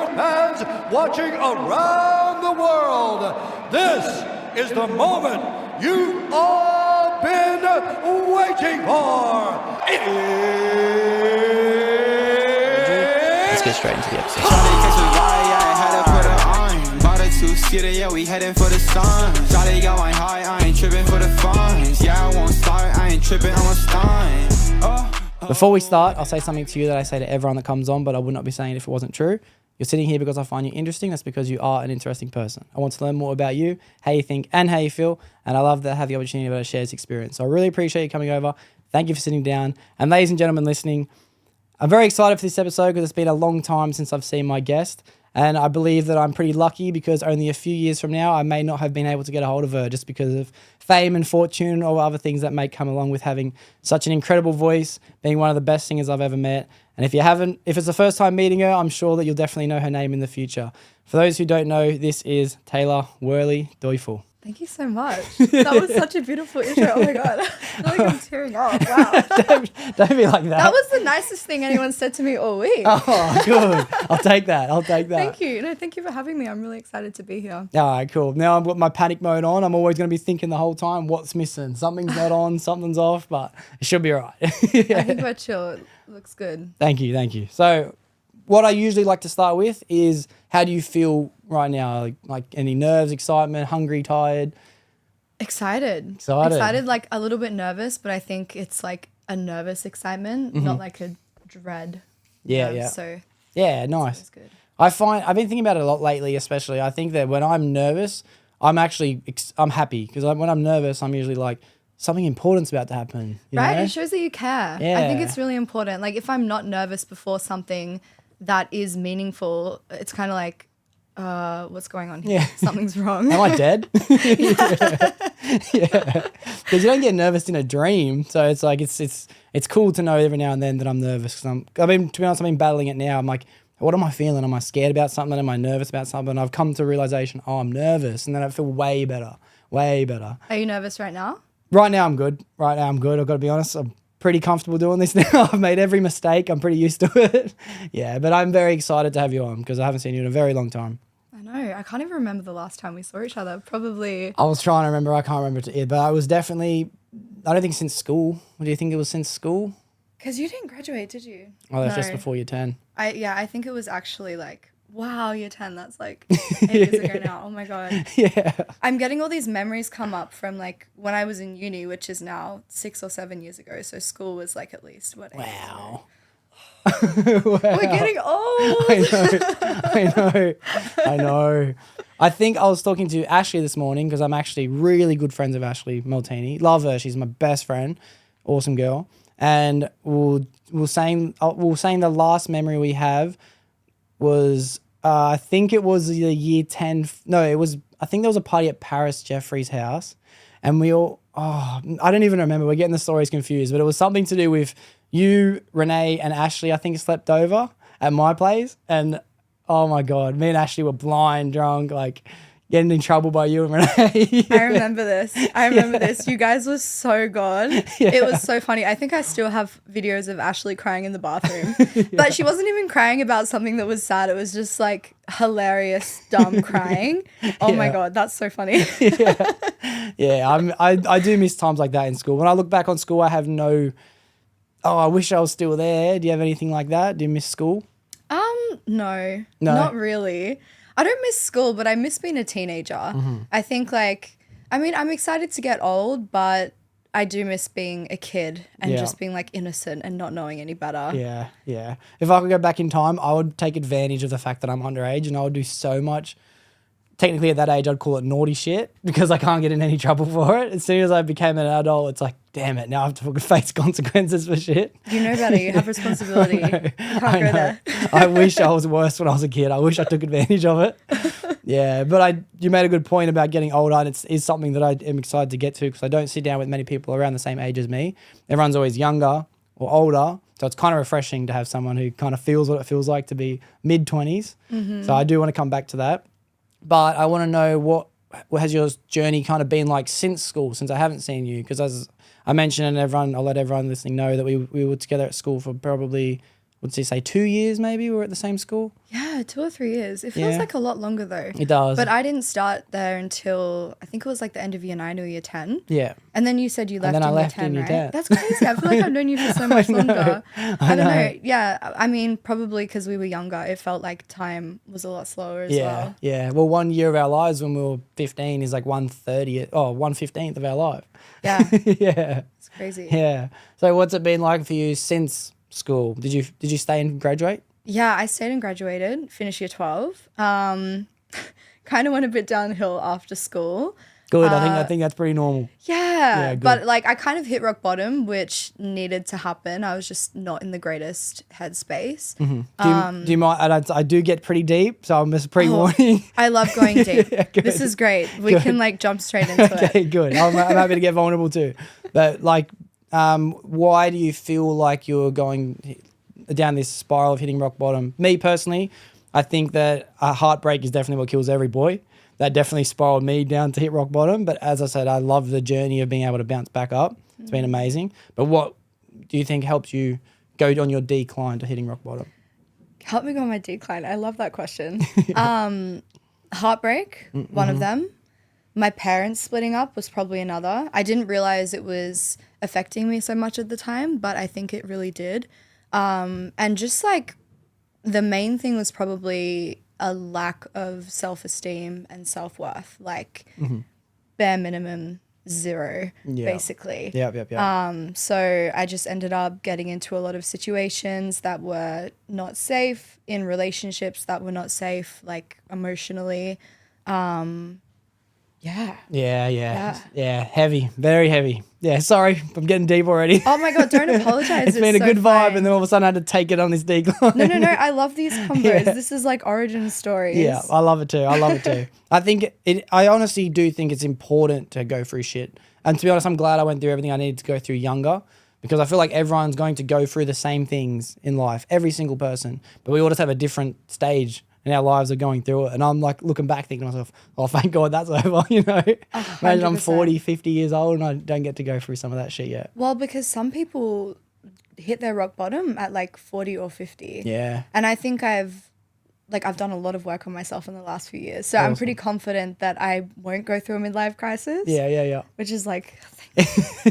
sport fans watching around the world. This is the moment you've all been waiting for. Let's get straight into the episode. Yeah, we heading for the sun. Shawty got my high, I ain't tripping for the funds. Yeah, I won't start, I ain't tripping, I'm a stun. Before we start, I'll say something to you that I say to everyone that comes on, but I would not be saying it if it wasn't true. You're sitting here because I find you interesting. That's because you are an interesting person. I want to learn more about you, how you think and how you feel. And I love to have the opportunity to be able to share this experience. So I really appreciate you coming over. Thank you for sitting down. And ladies and gentlemen listening, I'm very excited for this episode because it's been a long time since I've seen my guest. And I believe that I'm pretty lucky because only a few years from now, I may not have been able to get a hold of her just because of fame and fortune or other things that may come along with having such an incredible voice, being one of the best singers I've ever met. And if it's the first time meeting her, I'm sure that you'll definitely know her name in the future. For those who don't know, this is Tayla Worley-Deufel. Thank you so much. That was such a beautiful intro. Oh my God. I feel like I'm tearing up. Wow. don't be like that. That was the nicest thing anyone said to me all week. Oh, good. I'll take that. Thank you. No, thank you for having me. I'm really excited to be here. All right, cool. Now I've got my panic mode on. I'm always going to be thinking the whole time, what's missing? Something's not on, something's off, but it should be all right. Yeah. I think we're chill. It looks good. Thank you. So what I usually like to start with is, how do you feel right now? Like any nerves, excitement, hungry, tired? Excited, like a little bit nervous, but I think it's like a nervous excitement, not like a dread. Yeah. So yeah, nice. It's good. I've been thinking about it a lot lately, especially. I think that when I'm nervous, I'm happy because when I'm nervous, I'm usually like, something important's about to happen. Right? Know? It shows that you care. Yeah. I think it's really important. Like if I'm not nervous before something that is meaningful, it's kind of like, what's going on here? Yeah. Something's wrong. Am I dead? Yeah. Because you don't get nervous in a dream. So it's like, it's cool to know every now and then that I'm nervous. To be honest, I've been battling it now. I'm like, what am I feeling? Am I scared about something? Am I nervous about something? And I've come to a realization, I'm nervous. And then I feel way better. Are you nervous right now? Right now I'm good. I've got to be honest. I'm pretty comfortable doing this now. I've made every mistake. I'm pretty used to it. Yeah, but I'm very excited to have you on because I haven't seen you in a very long time. I know. I can't even remember the last time we saw each other. Probably. I was trying to remember. I can't remember it, but I was definitely, I don't think since school. What do you think it was since school? Because you didn't graduate, did you? Oh, that's just before year 10. I think it was actually like, wow, year 10. That's like 8 years ago now. Oh my God. Yeah. I'm getting all these memories come up from like when I was in uni, which is now 6 or 7 years ago. So school was like at least, what? Wow. We're getting old. I know. I think I was talking to Ashley this morning because I'm actually really good friends with Ashley Maltini. Love her. She's my best friend. Awesome girl. And we were saying the last memory we have was, I think it was the year 10. I think there was a party at Paris Jeffrey's house. And we all, I don't even remember. We're getting the stories confused. But it was something to do with you, Renee, and Ashley, I think, slept over at my place. And, oh, my God, me and Ashley were blind, drunk, like getting in trouble by you and Renee. I remember this. You guys were so gone. Yeah. It was so funny. I think I still have videos of Ashley crying in the bathroom. But she wasn't even crying about something that was sad. It was just like hilarious, dumb crying. Oh my God, that's so funny. I do miss times like that in school. When I look back on school, I have I wish I was still there. Do you have anything like that? Do you miss school? No, not really. I don't miss school, but I miss being a teenager. Mm-hmm. I think I'm excited to get old, but I do miss being a kid and just being like innocent and not knowing any better. Yeah. If I could go back in time, I would take advantage of the fact that I'm underage and I would do so much. Technically at that age, I'd call it naughty shit because I can't get in any trouble for it. As soon as I became an adult, it's like, damn it, now I have to face consequences for shit. You know better. You have responsibility. You can't go there. I wish I was worse when I was a kid. I wish I took advantage of it. Yeah, but you made a good point about getting older, and it is something that I am excited to get to because I don't sit down with many people around the same age as me. Everyone's always younger or older, so it's kind of refreshing to have someone who kind of feels what it feels like to be mid-20s. Mm-hmm. So I do want to come back to that. But I want to know what has your journey kind of been like since school, since I haven't seen you? Because as I mentioned, and I'll let everyone listening know that we were together at school for probably would you say 2 years maybe we were at the same school? Yeah, 2 or 3 years. It feels Yeah. like a lot longer though. It does. But I didn't start there until I think it was like the end of year 9 or year 10. Yeah. And then you said you left then I in left year 10, in year right? 10. That's crazy. I feel like I've known you for so much longer. I don't know. Yeah. I mean, probably because we were younger, it felt like time was a lot slower as well. Yeah. Well, 1 year of our lives when we were 15 is like 1/15th of our life. Yeah. Yeah. It's crazy. Yeah. So what's it been like for you since school? Did you stay and graduate? Yeah, I stayed and graduated, finished year 12. Kind of went a bit downhill after school. Good. I think that's pretty normal. Yeah, good. but like I kind of hit rock bottom, which needed to happen. I was just not in the greatest headspace. Do you mind? I do get pretty deep, so I'm just pre-warning. I love going deep. Yeah, good. This is great. We can like jump straight into it. Okay, good. I'm happy to get vulnerable too. But like, why do you feel like you're going down this spiral of hitting rock bottom? Me personally, I think that a heartbreak is definitely what kills every boy. That definitely spiraled me down to hit rock bottom. But as I said, I love the journey of being able to bounce back up. It's been amazing. But what do you think helps you go on your decline to hitting rock bottom? Help me go on my decline. I love that question. Heartbreak, one of them. My parents splitting up was probably another. I didn't realize it was affecting me so much at the time, but I think it really did. And just like the main thing was probably a lack of self-esteem and self-worth, like bare minimum 0, basically. Yep. So I just ended up getting into a lot of situations that were not safe, in relationships that were not safe, like emotionally. Yeah. Heavy, very heavy. Yeah, sorry, I'm getting deep already. Oh my God, don't apologize. It's been a so good vibe, fine. and then all of a sudden I had to take it on this decline. No. I love these combos. This is like origin stories. Yeah, I love it too. I think I honestly do think it's important to go through shit. And to be honest, I'm glad I went through everything I needed to go through younger, because I feel like everyone's going to go through the same things in life, every single person. But we all just have a different stage in our lives of going through it. And I'm like looking back thinking to myself, oh, thank God that's over, you know. Imagine I'm 40, 50 years old and I don't get to go through some of that shit yet. Well, because some people hit their rock bottom at like 40 or 50. Yeah. And I think I've done a lot of work on myself in the last few years. So I'm pretty confident that I won't go through a midlife crisis. Yeah. Which is like,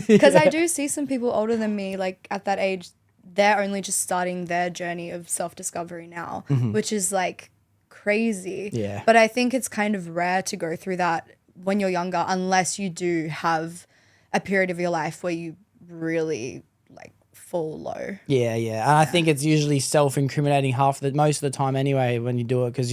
because I do see some people older than me, like at that age, they're only just starting their journey of self-discovery now, which is like crazy. Yeah. But I think it's kind of rare to go through that when you're younger, unless you do have a period of your life where you really like fall low. Yeah. And I think it's usually self-incriminating most of the time anyway when you do it, because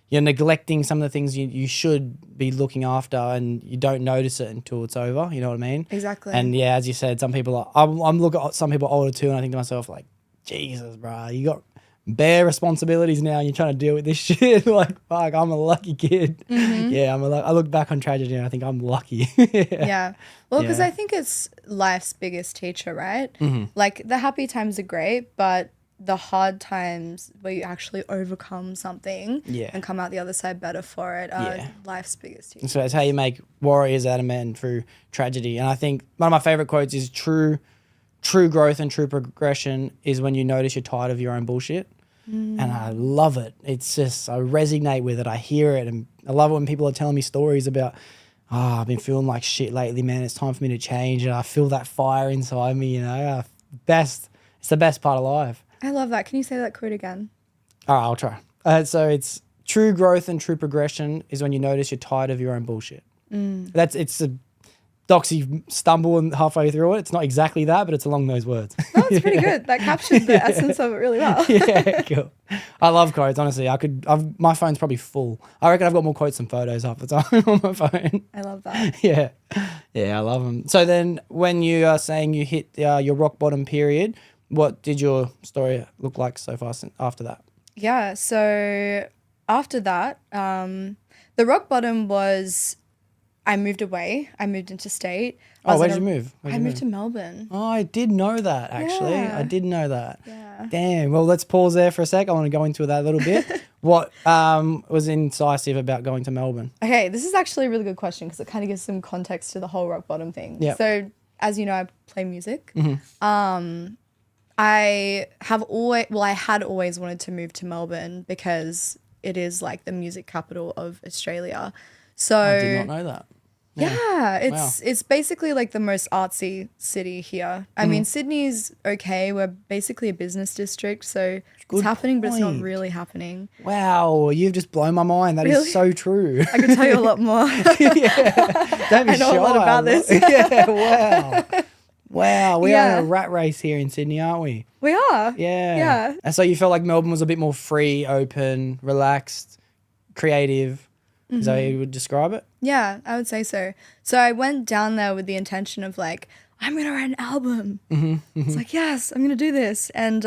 you're neglecting some of the things you should be looking after, and you don't notice it until it's over. You know what I mean? Exactly. And yeah, as you said, some people I'm looking at some people older too, and I think to myself like, Jesus, bro, you got bare responsibilities now and you're trying to deal with this shit. Like, fuck, I'm a lucky kid. Yeah, I look back on tragedy and I think I'm lucky. Yeah. Well, because Yeah. I think it's life's biggest teacher, right? Like the happy times are great, but the hard times where you actually overcome something and come out the other side better for it are life's biggest teacher. So that's how you make warriors out of men, through tragedy. And I think one of my favorite quotes is true growth and true progression is when you notice you're tired of your own bullshit. And I love it. It's just, I resonate with it. I hear it. And I love it when people are telling me stories about, I've been feeling like shit lately, man. It's time for me to change. And I feel that fire inside me, you know. It's the best part of life. I love that. Can you say that quote again? All right, I'll try. So it's true growth and true progression is when you notice you're tired of your own bullshit. It's a Doxy stumble and halfway through it. It's not exactly that, but it's along those words. Oh, it's pretty good. That captured the essence of it really well. Yeah, cool. I love quotes, honestly. My phone's probably full. I reckon I've got more quotes than photos half the time on my phone. I love that. Yeah, I love them. So then when you are saying you hit your rock bottom period, what did your story look like so far after that? Yeah, so after that, the rock bottom was I moved away. I moved interstate. Where did you move? I moved to Melbourne. Oh, I did know that, actually. Yeah. I did know that. Yeah. Damn. Well, let's pause there for a sec. I want to go into that a little bit. What was incisive about going to Melbourne? Okay, this is actually a really good question because it kind of gives some context to the whole rock bottom thing. Yep. So, as you know, I play music. I had always wanted to move to Melbourne because it is like the music capital of Australia. So I did not know that. yeah, it's basically like the most artsy city here. I mean, Sydney's okay. We're basically a business district, so Good it's happening, but it's not point. really happening. Wow, you've just blown my mind. That is Really? so true. I can tell you a lot more. Don't be I know a lot shy. about this. Yeah, wow. Wow, we are Yeah. in a rat race here in Sydney, aren't we? We are. Yeah. Yeah. And so you felt like Melbourne was a bit more free, open, relaxed, creative. Is that how you would describe it? Yeah, I would say so. So I went down there with the intention of like, I'm going to write an album. It's like, yes, I'm going to do this. And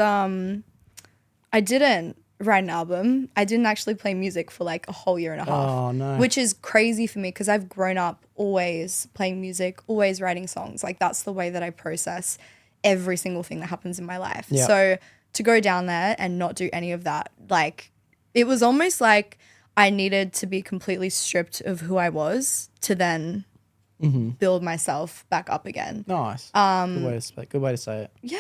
I didn't write an album. I didn't actually play music for like a whole year and a half. Oh, no. Which is crazy for me because I've grown up always playing music, always writing songs. Like that's the way that I process every single thing that happens in my life. Yeah. So to go down there and not do any of that, like it was almost like I needed to be completely stripped of who I was to then build myself back up again. Nice. Good way to say it. Yeah.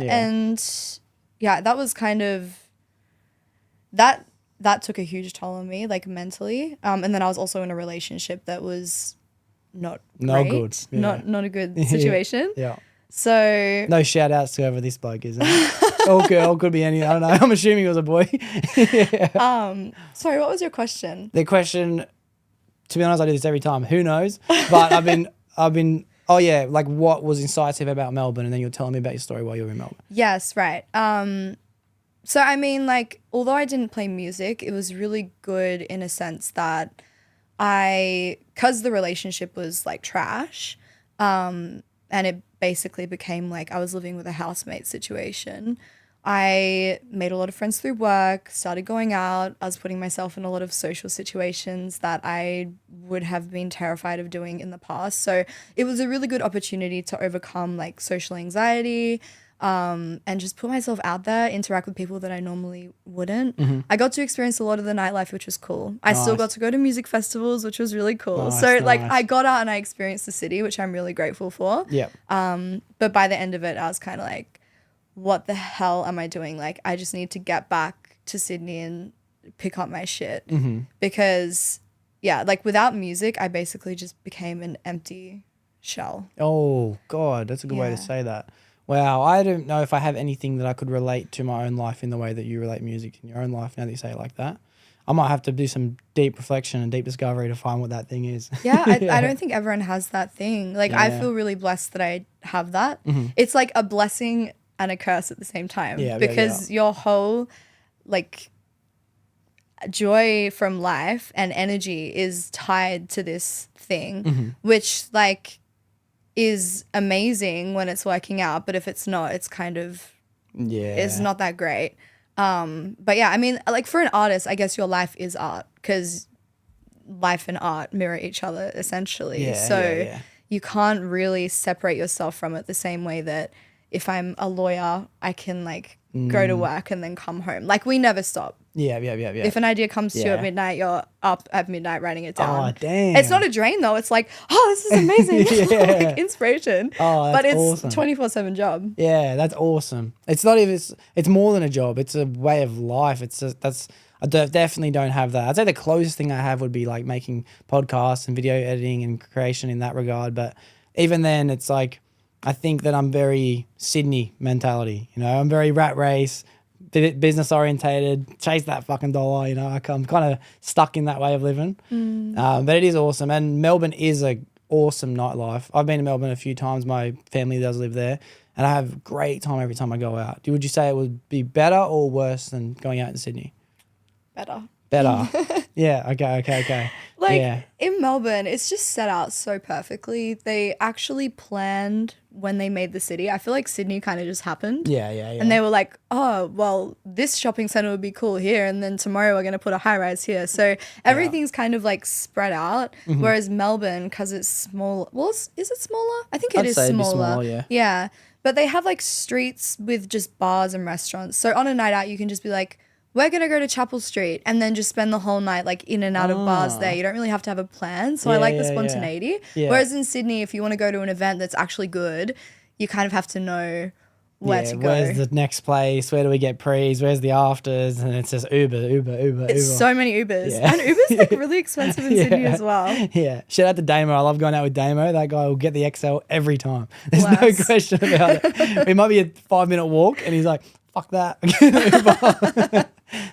Yeah. And yeah, that was kind of that took a huge toll on me, like mentally. And then I was also in a relationship that was not No great. good. Yeah. Not a good situation. Yeah. So No shout outs to whoever this bloke is. Or girl, could be any. I don't know. I'm assuming it was a boy. sorry, what was your question? The question, to be honest, I do this every time. Who knows? But I've been. Oh yeah, like what was incisive about Melbourne, and then you're telling me about your story while you were in Melbourne. Yes, right. So I mean, like, although I didn't play music, it was really good in a sense that because the relationship was like trash, and it basically became like I was living with a housemate situation. I made a lot of friends through work, started going out. I was putting myself in a lot of social situations that I would have been terrified of doing in the past. So it was a really good opportunity to overcome like social anxiety, and just put myself out there, interact with people that I normally wouldn't. I got to experience a lot of the nightlife, which was cool. I still Nice. got to go to music festivals, which was really cool. Nice, So like nice. I got out and I experienced the city, which I'm really grateful for. Yeah. But by the end of it, I was kind of like, what the hell am I doing? Like, I just need to get back to Sydney and pick up my shit. Because, yeah, like without music, I basically just became an empty shell. Oh God, that's a good way to Yeah. say that. Wow, I don't know if I have anything that I could relate to my own life in the way that you relate music in your own life. Now that you say it like that, I might have to do some deep reflection and deep discovery to find what that thing is. Yeah, I don't think everyone has that thing. Like, I Yeah. feel really blessed that I have that. It's like a blessing and a curse at the same time. Yeah, yeah, because your whole, like, joy from life and energy is tied to this thing, which, like, is amazing when it's working out. But if it's not, it's kind of, Yeah, it's not that great. But yeah, I mean, like for an artist, I guess your life is art because life and art mirror each other essentially. Yeah, So yeah. you can't really separate yourself from it the same way that if I'm a lawyer, I can like go to work and then come home. Like we never stop. Yeah. If an idea comes to you Yeah. at midnight, you're up at midnight writing it down. Oh damn! It's not a drain though. It's like, oh, this is amazing. Yeah. Like inspiration. Oh, that's but it's awesome. 24/7 job. Yeah, that's awesome. It's not even. It's more than a job. It's a way of life. Definitely don't have that. I'd say the closest thing I have would be like making podcasts and video editing and creation in that regard. But even then, it's like I think that I'm very Sydney mentality. You know, I'm very rat race, business orientated, chase that fucking dollar. You know, I'm kind of stuck in that way of living. But it is awesome, and Melbourne is a awesome nightlife. I've been to Melbourne a few times. My family does live there, and I have a great time every time I go out. Would you say it would be better or worse than going out in Sydney? Better. Better. Yeah. Okay. Like yeah. in Melbourne, it's just set out so perfectly. They actually planned when they made the city. I feel like Sydney kind of just happened. Yeah. And they were like, oh, well, this shopping center would be cool here. And then tomorrow we're going to put a high rise here. So everything's kind of like spread out. Whereas Melbourne, because it's small, well, is it smaller? I think I'd it is say it'd be smaller. small, yeah. Yeah. But they have like streets with just bars and restaurants. So on a night out, you can just be like, we're going to go to Chapel Street and then just spend the whole night like in and out of bars there. You don't really have to have a plan. So I Yeah, like the yeah, yeah. spontaneity. Yeah. Whereas in Sydney, if you want to go to an event that's actually good, you kind of have to know where to go. Where's the next place? Where do we get pre's? Where's the afters? And it says Uber. It's so many Ubers. Yeah. And Uber's like really expensive in Sydney as well. Yeah. Shout out to Damo. I love going out with Damo. That guy will get the XL every time. There's no Bless. question about it. It might be a 5-minute walk and he's like, fuck that.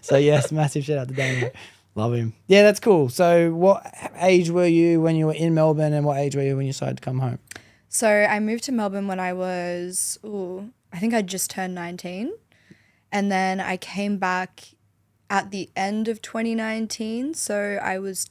So yes, massive shout out to Damo. Love him. Yeah, that's cool. So what age were you when you were in Melbourne and what age were you when you decided to come home? So I moved to Melbourne when I was, I think I just turned 19. And then I came back at the end of 2019. So I was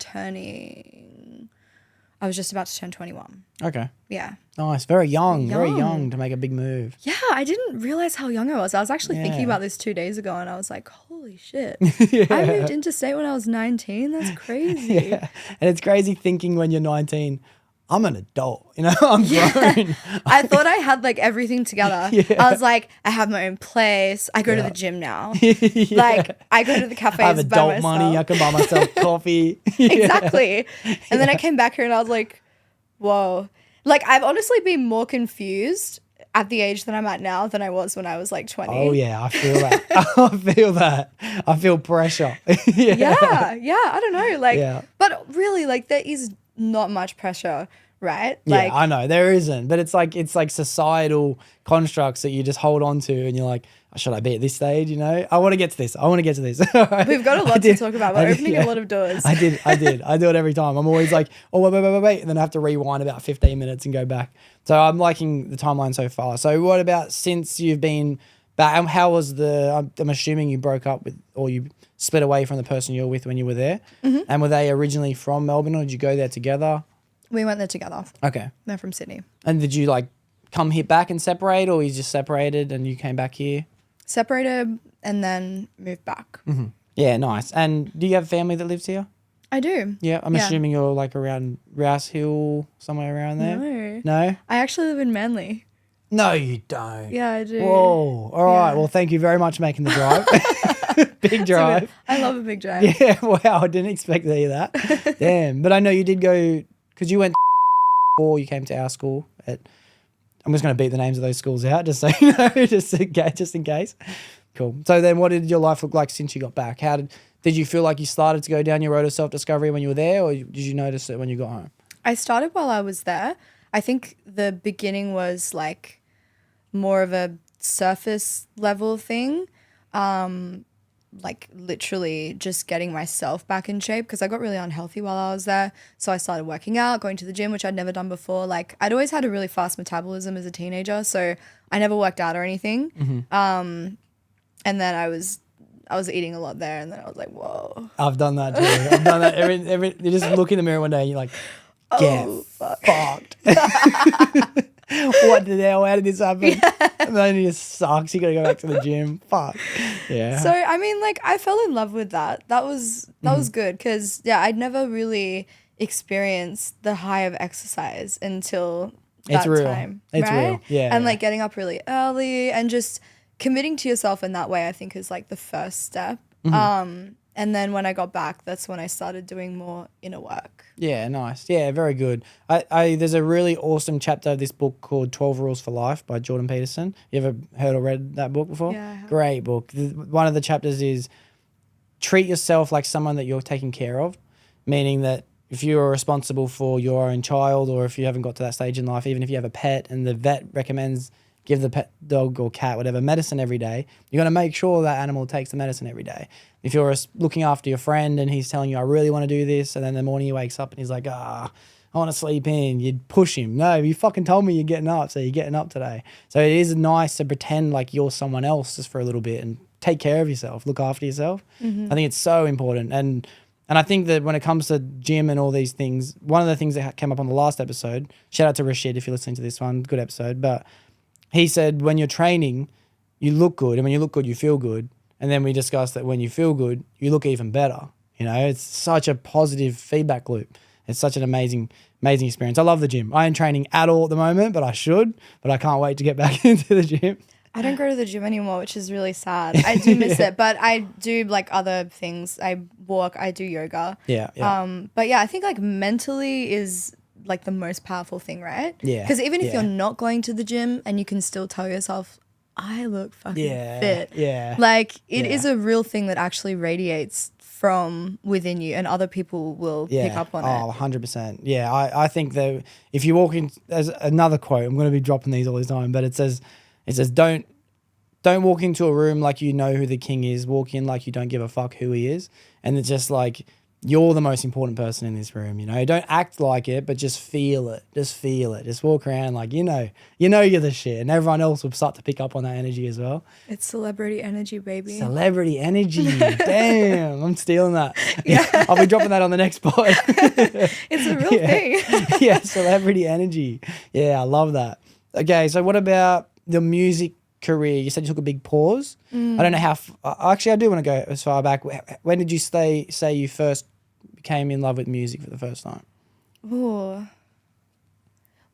just about to turn 21. Okay. Yeah. Nice. Very young to make a big move. Yeah, I didn't realize how young I was. I was actually thinking about this 2 days ago and I was like, holy shit. I moved interstate when I was 19. That's crazy. Yeah. And it's crazy thinking when you're 19, I'm an adult, you know, I'm grown. I thought I had like everything together. Yeah. I was like, I have my own place. I go to the gym now. Like I go to the cafes I have by adult myself. money. I can buy myself coffee. Exactly. And then I came back here and I was like, whoa. Like I've honestly been more confused at the age that I'm at now than I was when I was like 20. Oh yeah, I feel that. I feel that. I feel pressure. Yeah, I don't know. Like, Yeah. but really, like there is not much pressure, right? Yeah, Like, I know there isn't, but it's like societal constructs that you just hold on to, and you're like, should I be at this stage? You know, I want to get to this. we've got a lot to talk about. We're opening a lot of doors. I did. I do it every time. I'm always like, oh, wait. And then I have to rewind about 15 minutes and go back. So I'm liking the timeline so far. So what about since you've been back? How was I'm assuming you broke up with, or you split away from the person you were with when you were there. Mm-hmm. And were they originally from Melbourne or did you go there together? We went there together. Okay. They're from Sydney. And did you like come here back and separate, or you just separated and you came back here? Separated and then moved back. Mm-hmm. Yeah, nice. And do you have family that lives here? I do. Yeah, I'm assuming you're like around Rouse Hill, somewhere around there. No? I actually live in Manly. No, you don't. Yeah, I do. Whoa. All right. Well, thank you very much for making the drive. Big drive. I love a big drive. Yeah, wow. I didn't expect to hear that. Damn. But I know you did go, because you went or you came to our school at, I'm just going to beat the names of those schools out just so you know, just in case. Cool. So then what did your life look like since you got back? How did you feel like you started to go down your road of self-discovery when you were there, or did you notice it when you got home? I started while I was there. I think the beginning was like more of a surface level thing. Like literally just getting myself back in shape because I got really unhealthy while I was there. So I started working out, going to the gym, which I'd never done before. Like I'd always had a really fast metabolism as a teenager, so I never worked out or anything. Mm-hmm. And then I was eating a lot there, and then I was like, whoa. I've done that too. I've done that every you just look in the mirror one day and you're like, get fucked. What the hell? How did this happen? Yeah. And then it just sucks. You got to go back to the gym. Fuck. Yeah. So, I mean, like, I fell in love with that. That was good because, yeah, I'd never really experienced the high of exercise until that time. It's right? real. Yeah. And, like, getting up really early and just committing to yourself in that way, I think, is, like, the first step. Mm-hmm. And then when I got back, that's when I started doing more inner work. Yeah, nice. Yeah, very good. There's a really awesome chapter of this book called 12 Rules for Life by Jordan Peterson. You ever heard or read that book before? Yeah, I have. Great book. One of the chapters is treat yourself like someone that you're taking care of, meaning that if you are responsible for your own child, or if you haven't got to that stage in life, even if you have a pet and the vet recommends give the pet, dog or cat, whatever, medicine every day, you're going to make sure that animal takes the medicine every day. If you're looking after your friend and he's telling you, I really want to do this, and then the morning he wakes up and he's like, I want to sleep in, you'd push him. No, you fucking told me you're getting up, so you're getting up today. So it is nice to pretend like you're someone else just for a little bit and take care of yourself, look after yourself. Mm-hmm. I think it's so important. And I think that when it comes to gym and all these things, one of the things that came up on the last episode, shout out to Rashid if you're listening to this one, good episode, but he said when you're training, you look good, and when you look good, you feel good. And then we discussed that when you feel good, you look even better. You know, it's such a positive feedback loop. It's such an amazing experience. I love the gym. I ain't training at all at the moment, but I should. But I can't wait to get back into the gym. I don't go to the gym anymore, which is really sad. I do miss it, but I do like other things. I walk, I do yoga. Yeah. But yeah, I think like mentally is like the most powerful thing, right? Yeah. Because even if you're not going to the gym and you can still tell yourself, I look fucking Yeah, fit. yeah. Like it is Yeah. a real thing that actually radiates from within you, and other people will pick up on Oh, it. 100%. Yeah, I think that if you walk in, there's another quote, I'm going to be dropping these all the time, but it says, don't walk into a room like you know who the king is. Walk in like you don't give a fuck who he is. And it's just like, you're the most important person in this room, you know? Don't act like it, but just feel it. Just feel it. Just walk around like, you know you're the shit. And everyone else will start to pick up on that energy as well. It's celebrity energy, baby. Celebrity energy. Damn, I'm stealing that. Yeah. I'll be dropping that on the next pod. It's a real thing. Yeah, celebrity energy. Yeah, I love that. Okay, so what about the music career? You said you took a big pause. I don't know how. Actually, I do want to go as far back. When did you say you first came in love with music for the first time? Ooh.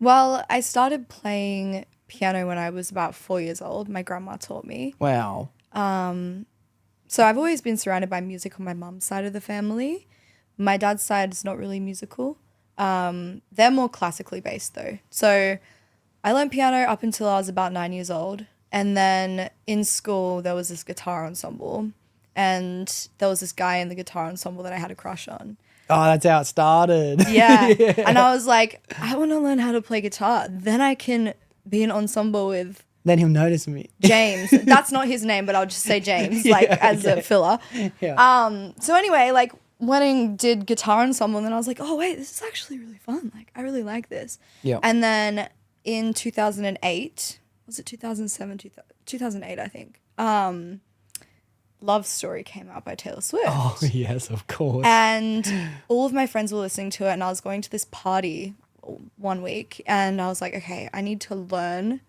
Well, I started playing piano when I was about 4 years old. My grandma taught me. Wow. So I've always been surrounded by music on my mum's side of the family. My dad's side is not really musical. They're more classically based though. So I learned piano up until I was about 9 years old. And then in school, there was this guitar ensemble. And there was this guy in the guitar ensemble that I had a crush on. Oh, that's how it started. Yeah. And I was like, I want to learn how to play guitar. Then I can be an ensemble with Then he'll notice me. James. That's not his name, but I'll just say James, like as a filler. Yeah. So anyway, like went and did guitar ensemble, and then I was like, oh wait, this is actually really fun. Like I really like this. Yeah. And then in 2008, was it 2007, 2008, I think. Love Story came out by Taylor Swift. Oh, yes, of course. And all of my friends were listening to it, and I was going to this party one week, and I was like, okay, I need to learn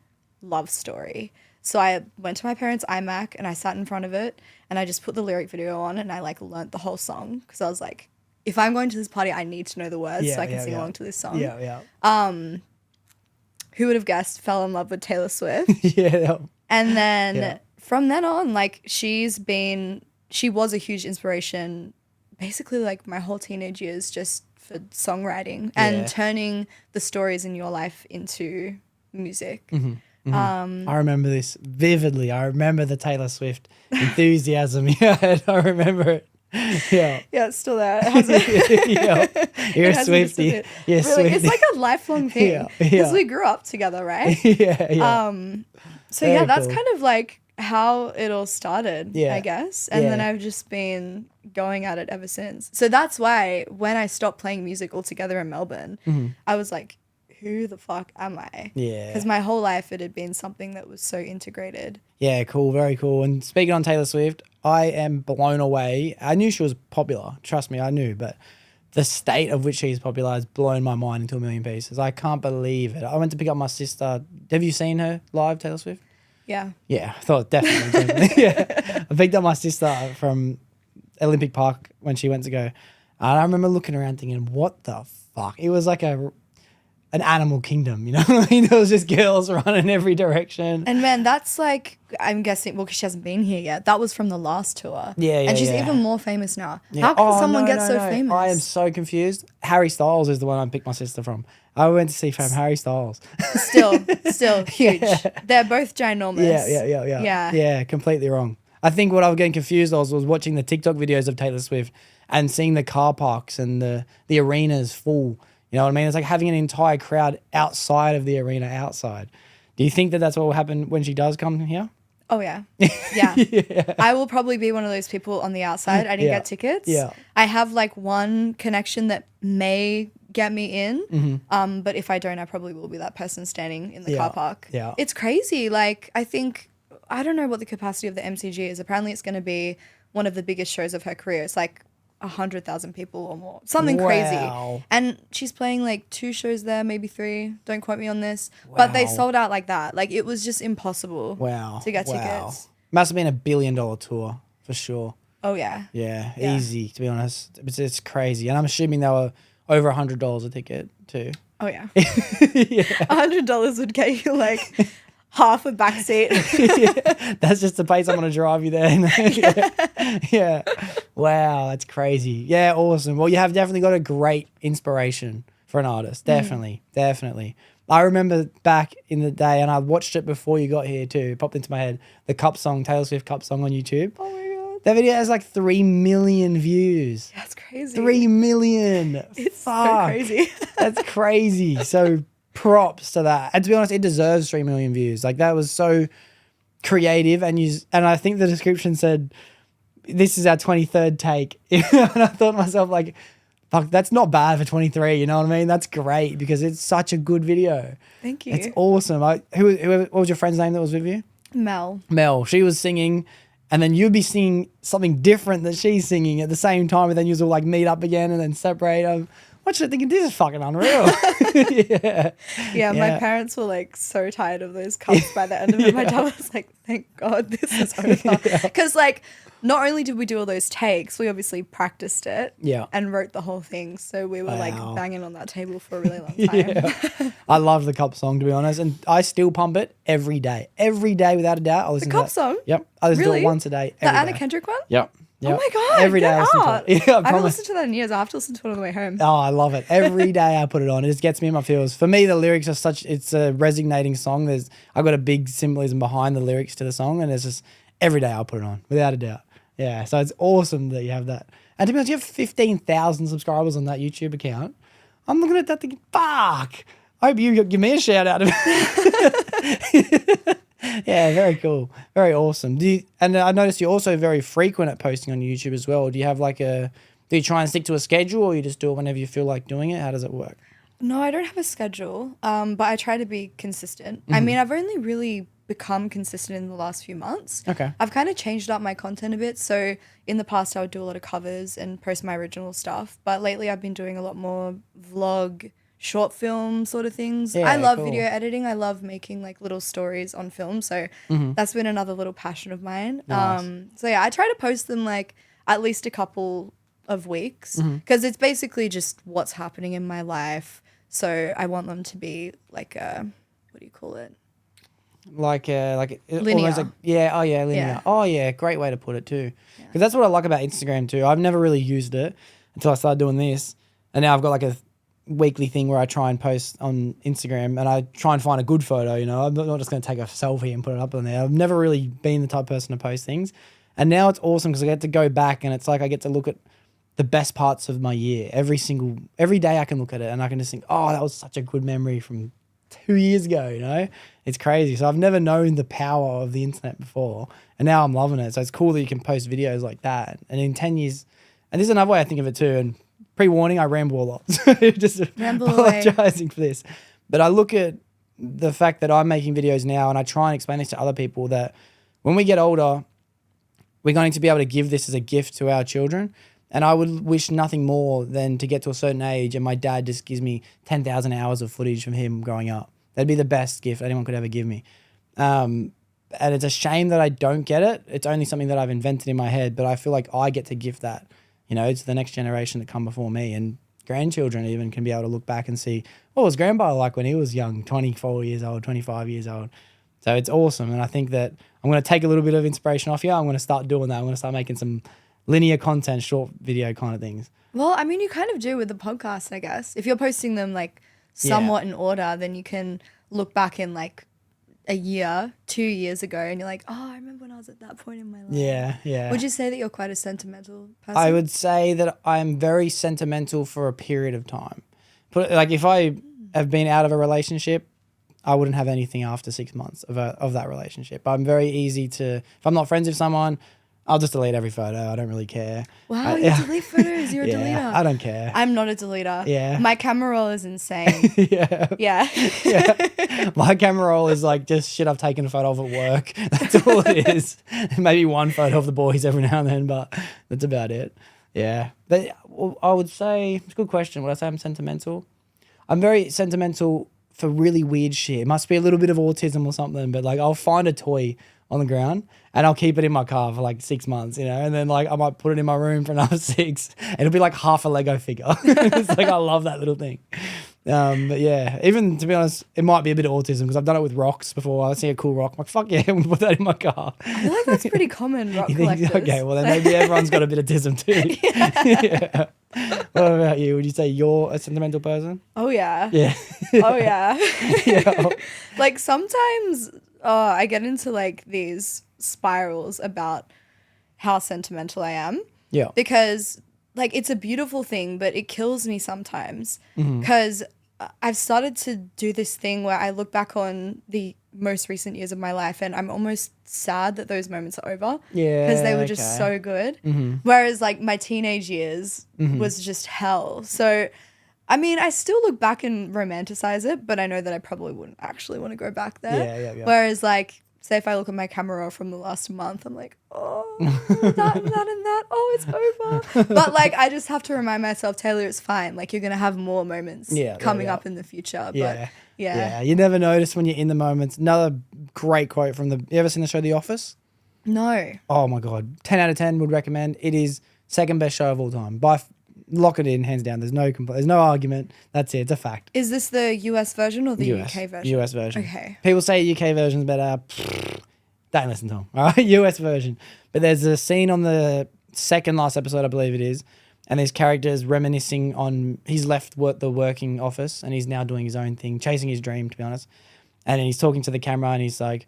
Love Story. So I went to my parents' iMac and I sat in front of it and I just put the lyric video on and I like learnt the whole song because I was like, if I'm going to this party, I need to know the words so I can sing along to this song. Yeah. Who would have guessed fell in love with Taylor Swift? Yeah. And then from then on, like she was a huge inspiration basically like my whole teenage years just for songwriting and turning the stories in your life into music. I remember this vividly. I remember the Taylor Swift enthusiasm. Yeah, I remember it. Yeah. Yeah, it's still there. It hasn't- Yeah. You're a it hasn't Swiftie. disappeared. You're a Really, it's Swiftie. like a lifelong thing Yeah, because yeah. we grew up together, right? Yeah. So Very yeah, that's cool. kind of like how it all started, Yeah. I guess. And then Yeah. I've just been going at it ever since. So that's why when I stopped playing music altogether in Melbourne, I was like, who the fuck am I? Yeah. Because my whole life it had been something that was so integrated. Yeah, cool, very cool. And speaking on Taylor Swift, I am blown away. I knew she was popular. Trust me, I knew. But the state of which she's popular has blown my mind into a million pieces. I can't believe it. I went to pick up my sister. Have you seen her live, Taylor Swift? Yeah. Yeah, I thought definitely. Yeah. I picked up my sister from Olympic Park when she went to go. And I remember looking around thinking, what the fuck? It was like an animal kingdom, you know what I mean? There was just girls running every direction. And man, that's like, I'm guessing, well, because she hasn't been here yet. That was from the last tour. Yeah, And she's yeah. even more famous now. Yeah. How can Oh, someone no, get no, so no. famous? I am so confused. Harry Styles is the one I picked my sister from. I went to see from Harry Styles. Still huge. They're both ginormous. Yeah. Yeah, completely wrong. I think what I was getting confused was watching the TikTok videos of Taylor Swift and seeing the car parks and the arenas full. You know what I mean? It's like having an entire crowd outside of the arena outside. Do you think that that's what will happen when she does come here? Oh, yeah. Yeah. I will probably be one of those people on the outside. I didn't Yeah. get tickets. Yeah. I have like one connection that may get me in. But if I don't, I probably will be that person standing in the car park. Yeah. It's crazy. Like, I don't know what the capacity of the MCG is. Apparently it's going to be one of the biggest shows of her career. It's like 100,000 people or more. Something Wow. crazy. And she's playing like 2 shows there, maybe 3. Don't quote me on this. But they Wow. sold out like that. Like it was just impossible Wow. to get Wow. tickets. Must have been $1 billion tour for sure. Oh, yeah. Yeah, Yeah. easy, to be honest. It's crazy. And I'm assuming they were over $100 a ticket too. Oh, yeah. $100 would get you like half a back seat. That's just to pay someone to drive you there. Yeah. Wow, that's crazy. Yeah, awesome. Well, you have definitely got a great inspiration for an artist. Definitely. I remember back in the day, and I watched it before you got here too. It popped into my head. The Cup song, Taylor Swift Cup song on YouTube. Oh my god. That video has like 3 million views. That's crazy. 3 million. It's Fuck. so crazy. That's crazy. So props to that. And to be honest, it deserves 3 million views. Like that was so creative, and I think the description said, "This is our 23rd take." And I thought to myself, like, fuck, that's not bad for 23. You know what I mean? That's great because it's such a good video. Thank you. It's awesome. What was your friend's name that was with you? Mel. She was singing, and then you'd be singing something different that she's singing at the same time, and then you'll like meet up again and then separate. I'm watching it thinking, this is fucking unreal. Yeah, my parents were like so tired of those cups by the end of it. My dad was like, thank God this is over. Because like, not only did we do all those takes, we obviously practiced it and wrote the whole thing. So we were like banging on that table for a really long time. I love the Cup song, to be honest. And I still pump it every day. Every day, without a doubt. I listen The Cup song? Yep. I listen to it once a day. The Anna Kendrick one? Yep. Oh my God. Every day I listen to it. Yeah, I haven't listened to that in years. I have to listen to it on the way home. Oh, I love it. Every day I put it on. It just gets me in my feels. For me, the lyrics are it's a resonating song. I've got a big symbolism behind the lyrics to the song, and it's just every day I'll put it on, without a doubt. Yeah, so it's awesome that you have that. And to be honest, you have 15,000 subscribers on that YouTube account. I'm looking at that thinking, fuck. I hope you give me a shout out. Yeah, very cool. Very awesome. And I noticed you're also very frequent at posting on YouTube as well. Do you have do you try and stick to a schedule, or you just do it whenever you feel like doing it? How does it work? No, I don't have a schedule, but I try to be consistent. I mean, I've only really become consistent in the last few months. Okay. I've kind of changed up my content a bit. So in the past, I would do a lot of covers and post my original stuff. But lately, I've been doing a lot more vlog, short film sort of things. Yeah, I love cool. video editing. I love making like little stories on film. So that's been another little passion of mine. Nice. So yeah, I try to post them like at least a couple of weeks because it's basically just what's happening in my life. So I want them to be like what do you call it? Linear. Linear. Linear. Yeah. Oh yeah, great way to put it too. Because that's what I like about Instagram too. I've never really used it until I started doing this, and now I've got like a weekly thing where I try and post on Instagram, and I try and find a good photo. You know, I'm not just going to take a selfie and put it up on there. I've never really been the type of person to post things, and now it's awesome because I get to go back and it's like I get to look at the best parts of my year every day. I can look at it and I can just think, oh, that was such a good memory from 2 years ago. You know, it's crazy. So I've never known the power of the internet before, and now I'm loving it. So it's cool that you can post videos like that. And in 10 years, and this is another way I think of it too. And pre-warning, I ramble a lot. So just apologizing for this. But I look at the fact that I'm making videos now, and I try and explain this to other people that when we get older, we're going to be able to give this as a gift to our children. And I would wish nothing more than to get to a certain age and my dad just gives me 10,000 hours of footage from him growing up. That'd be the best gift anyone could ever give me. And it's a shame that I don't get it. It's only something that I've invented in my head, but I feel like I get to give that, you know, to the next generation that come before me, and grandchildren even can be able to look back and see what was grandpa like when he was young, 24 years old, 25 years old. So it's awesome. And I think that I'm going to take a little bit of inspiration off you. I'm going to start doing that. I'm going to start making some linear content, short video kind of things. Well, I mean, you kind of do with the podcast, I guess. If you're posting them like somewhat in order, then you can look back in like a year, 2 years ago, and you're like, oh, I remember when I was at that point in my life. Yeah, yeah. Would you say that you're quite a sentimental person? I would say that I'm very sentimental for a period of time. But like if I have been out of a relationship, I wouldn't have anything after 6 months of that relationship. I'm very easy to, if I'm not friends with someone, I'll just delete every photo. I don't really care. Wow, you delete photos. You're a deleter. I don't care. I'm not a deleter. Yeah. My camera roll is insane. Yeah. Yeah. My camera roll is like just shit I've taken a photo of at work. That's all it is. Maybe one photo of the boys every now and then, but that's about it. Yeah. But I would say, it's a good question. Would I say I'm sentimental? I'm very sentimental for really weird shit. It must be a little bit of autism or something, but like I'll find a toy on the ground and I'll keep it in my car for like 6 months, you know, and then like I might put it in my room for another 6. It'll be like half a Lego figure. It's like I love that little thing. But yeah, even to be honest, it might be a bit of autism because I've done it with rocks before. I see a cool rock, I'm like, fuck yeah, I'm gonna put that in my car. I feel like that's pretty common, rock collectors. Okay, well then maybe everyone's got a bit of autism too. Yeah. What about you? Would you say you're a sentimental person? Oh yeah. Yeah. Oh yeah. Yeah. Like sometimes I get into like these spirals about how sentimental I am. Yeah. Because like it's a beautiful thing, but it kills me sometimes Mm-hmm. because I've started to do this thing where I look back on the most recent years of my life and I'm almost sad that those moments are over. Yeah, Because they were just okay. so good. Mm-hmm. Whereas like my teenage years was just hell. So, I mean, I still look back and romanticize it, but I know that I probably wouldn't actually want to go back there. Yeah. Whereas like, say if I look at my camera roll from the last month, I'm like, oh, that and that, oh, it's over. But like, I just have to remind myself, Taylor, it's fine. Like, you're going to have more moments coming up in the future. Yeah. But yeah. You never notice when you're in the moments. Another great quote from you ever seen the show The Office? No. Oh my God. 10 out of 10 would recommend. It is second best show of all time. Lock it in, hands down. There's no argument. That's it. It's a fact. Is this the US version or the UK version? US version. Okay. People say UK version's better. Don't listen to them. All right, US version. But there's a scene on the second last episode, I believe it is, and there's characters reminiscing on he's left the working office and he's now doing his own thing, chasing his dream, to be honest. And he's talking to the camera and he's like,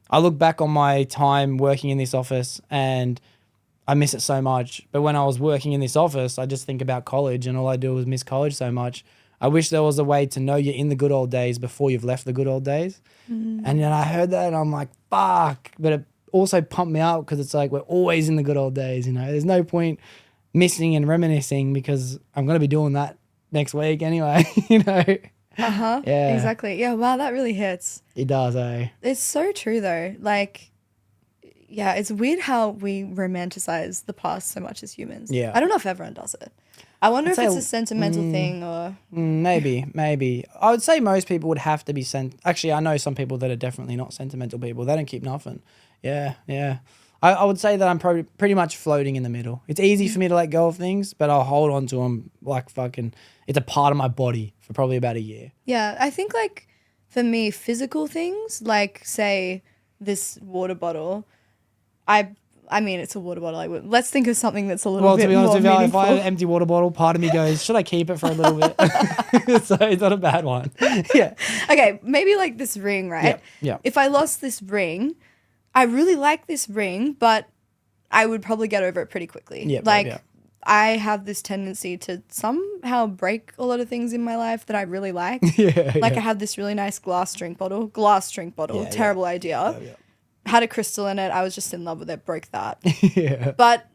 I look back on my time working in this office and I miss it so much. But when I was working in this office, I just think about college and all I do is miss college so much. I wish there was a way to know you're in the good old days before you've left the good old days. And then I heard that and I'm like, fuck. But it also pumped me up because it's like we're always in the good old days, you know. There's no point missing and reminiscing because I'm going to be doing that next week anyway, you know. Uh-huh. Yeah. Exactly. Yeah, wow, that really hits. It does, eh? It's so true though. Like, yeah, it's weird how we romanticize the past so much as humans. Yeah. I don't know if everyone does it. I wonder I'd if say, it's a sentimental thing or... Maybe. I would say most people would have to be Actually, I know some people that are definitely not sentimental people. They don't keep nothing. Yeah. I would say that I'm pretty much floating in the middle. It's easy for me to let go of things, but I'll hold on to them like fucking... It's a part of my body for probably about a year. Yeah, I think like for me, physical things, like say this water bottle, I mean, it's a water bottle. Like, let's think of something that's a little bit more meaningful. To be honest with you, if I had an empty water bottle, part of me goes, should I keep it for a little bit? So it's not a bad one. Yeah. Okay, maybe like this ring, right? Yeah. If I lost this ring, I really like this ring, but I would probably get over it pretty quickly. Yeah. Like, I have this tendency to somehow break a lot of things in my life that I really like. I have this really nice glass drink bottle. Terrible idea. Yeah. Had a crystal in it. I was just in love with it. Broke that. Yeah. But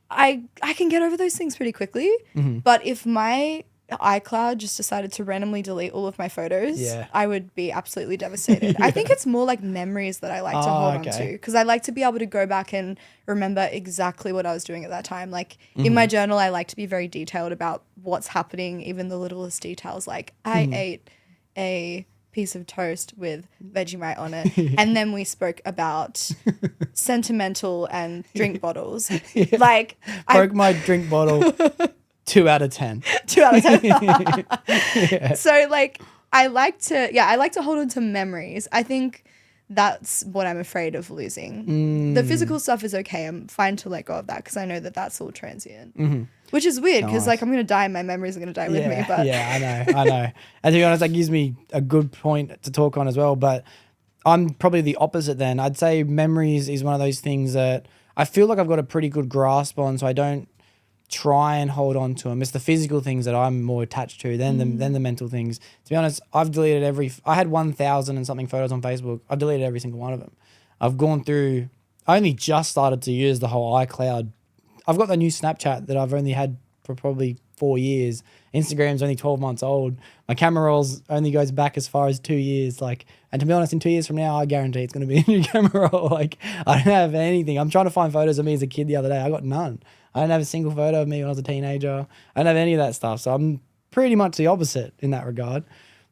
I can get over those things pretty quickly. Mm-hmm. But if my iCloud just decided to randomly delete all of my photos, I would be absolutely devastated. I think it's more like memories that I like to hold on to, because I like to be able to go back and remember exactly what I was doing at that time. Like in my journal, I like to be very detailed about what's happening, even the littlest details. Like I ate a piece of toast with Vegemite on it, and then we spoke about Sentimental and drink bottles. Like broke my drink bottle 2 out of 10. 2 out of 10. So like I like to hold on to memories. I think that's what I'm afraid of losing. The physical stuff is okay. I'm fine to let go of that because I know that that's all transient. Which is weird because like I'm going to die and my memories are going to die with me. But I know. And to be honest, that gives me a good point to talk on as well. But I'm probably the opposite then. I'd say memories is one of those things that I feel like I've got a pretty good grasp on, so I don't try and hold on to them. It's the physical things that I'm more attached to than the mental things. To be honest, I've deleted I had 1,000 and something photos on Facebook. I've deleted every single one of them. I've gone through, I only just started to use the whole iCloud. I've got the new Snapchat that I've only had for probably 4 years. Instagram's only 12 months old. My camera rolls only goes back as far as 2 years. Like, and to be honest, in 2 years from now, I guarantee it's going to be a new camera roll. Like, I don't have anything. I'm trying to find photos of me as a kid the other day. I got none. I don't have a single photo of me when I was a teenager. I don't have any of that stuff. So I'm pretty much the opposite in that regard.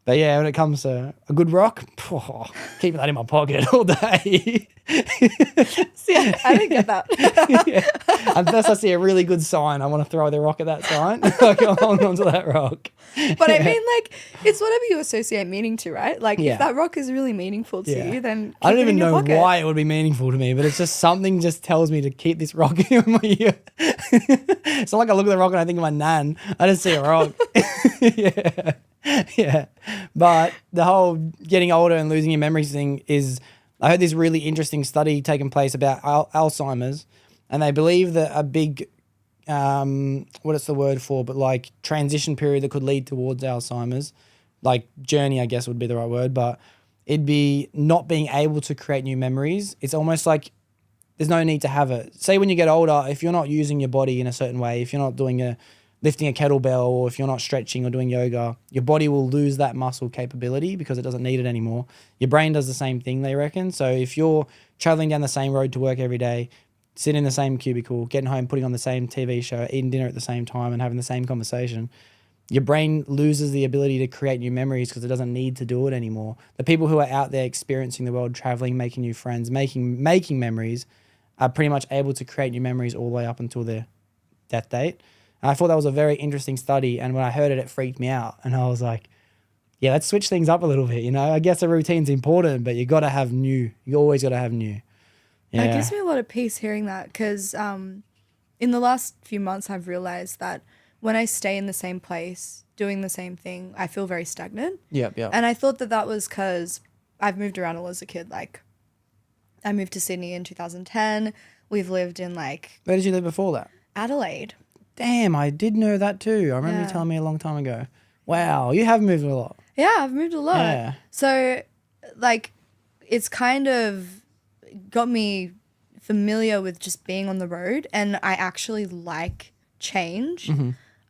But yeah, when it comes to a good rock, keep that in my pocket all day. See, I didn't get that. Unless I see a really good sign, I want to throw the rock at that sign. Like, I'm holding on to that rock. But I mean, like, it's whatever you associate meaning to, right? Like, if that rock is really meaningful to you, then I don't keep it even in your know pocket. why it would be meaningful to me, but it's just something just tells me to keep this rock in my ear. It's not like I look at the rock and I think of my nan. I just see a rock. Yeah. Yeah. But the whole getting older and losing your memories thing is, I heard this really interesting study taking place about Alzheimer's, and they believe that a big, what is the word for, but like transition period that could lead towards Alzheimer's, like journey, I guess would be the right word, but it'd be not being able to create new memories. It's almost like there's no need to have it. Say when you get older, if you're not using your body in a certain way, if you're not lifting a kettlebell, or if you're not stretching or doing yoga, your body will lose that muscle capability because it doesn't need it anymore. Your brain does the same thing, they reckon. So if you're traveling down the same road to work every day, sitting in the same cubicle, getting home, putting on the same TV show, eating dinner at the same time and having the same conversation, your brain loses the ability to create new memories because it doesn't need to do it anymore. The people who are out there experiencing the world, traveling, making new friends, making memories, are pretty much able to create new memories all the way up until their death date. And I thought that was a very interesting study. And when I heard it, it freaked me out. And I was like, yeah, let's switch things up a little bit. You know, I guess a routine's important, but you got to have new. You always got to have new. Yeah. It gives me a lot of peace hearing that, because in the last few months, I've realized that when I stay in the same place, doing the same thing, I feel very stagnant. Yep. And I thought that was because I've moved around a lot as a kid. Like, I moved to Sydney in 2010. We've lived in like Where did you live before that? Adelaide. Damn, I did know that too. I remember you telling me a long time ago. Wow, you have moved a lot. Yeah, I've moved a lot. Yeah. So, like, it's kind of got me familiar with just being on the road, and I actually like change.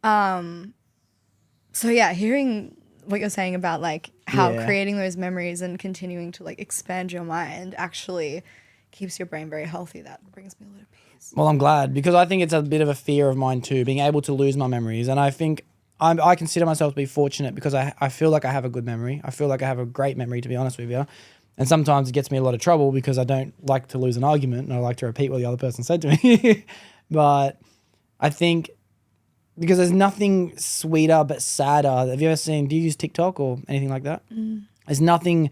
So yeah, hearing what you're saying about like how creating those memories and continuing to like expand your mind actually keeps your brain very healthy, that brings me a lot of peace. Well, I'm glad, because I think it's a bit of a fear of mine too, being able to lose my memories. And I think I consider myself to be fortunate because I feel like I have a good memory. I feel like I have a great memory, to be honest with you. And sometimes it gets me a lot of trouble because I don't like to lose an argument and I like to repeat what the other person said to me. But I think because there's nothing sweeter but sadder. Have you ever seen, do you use TikTok or anything like that? There's nothing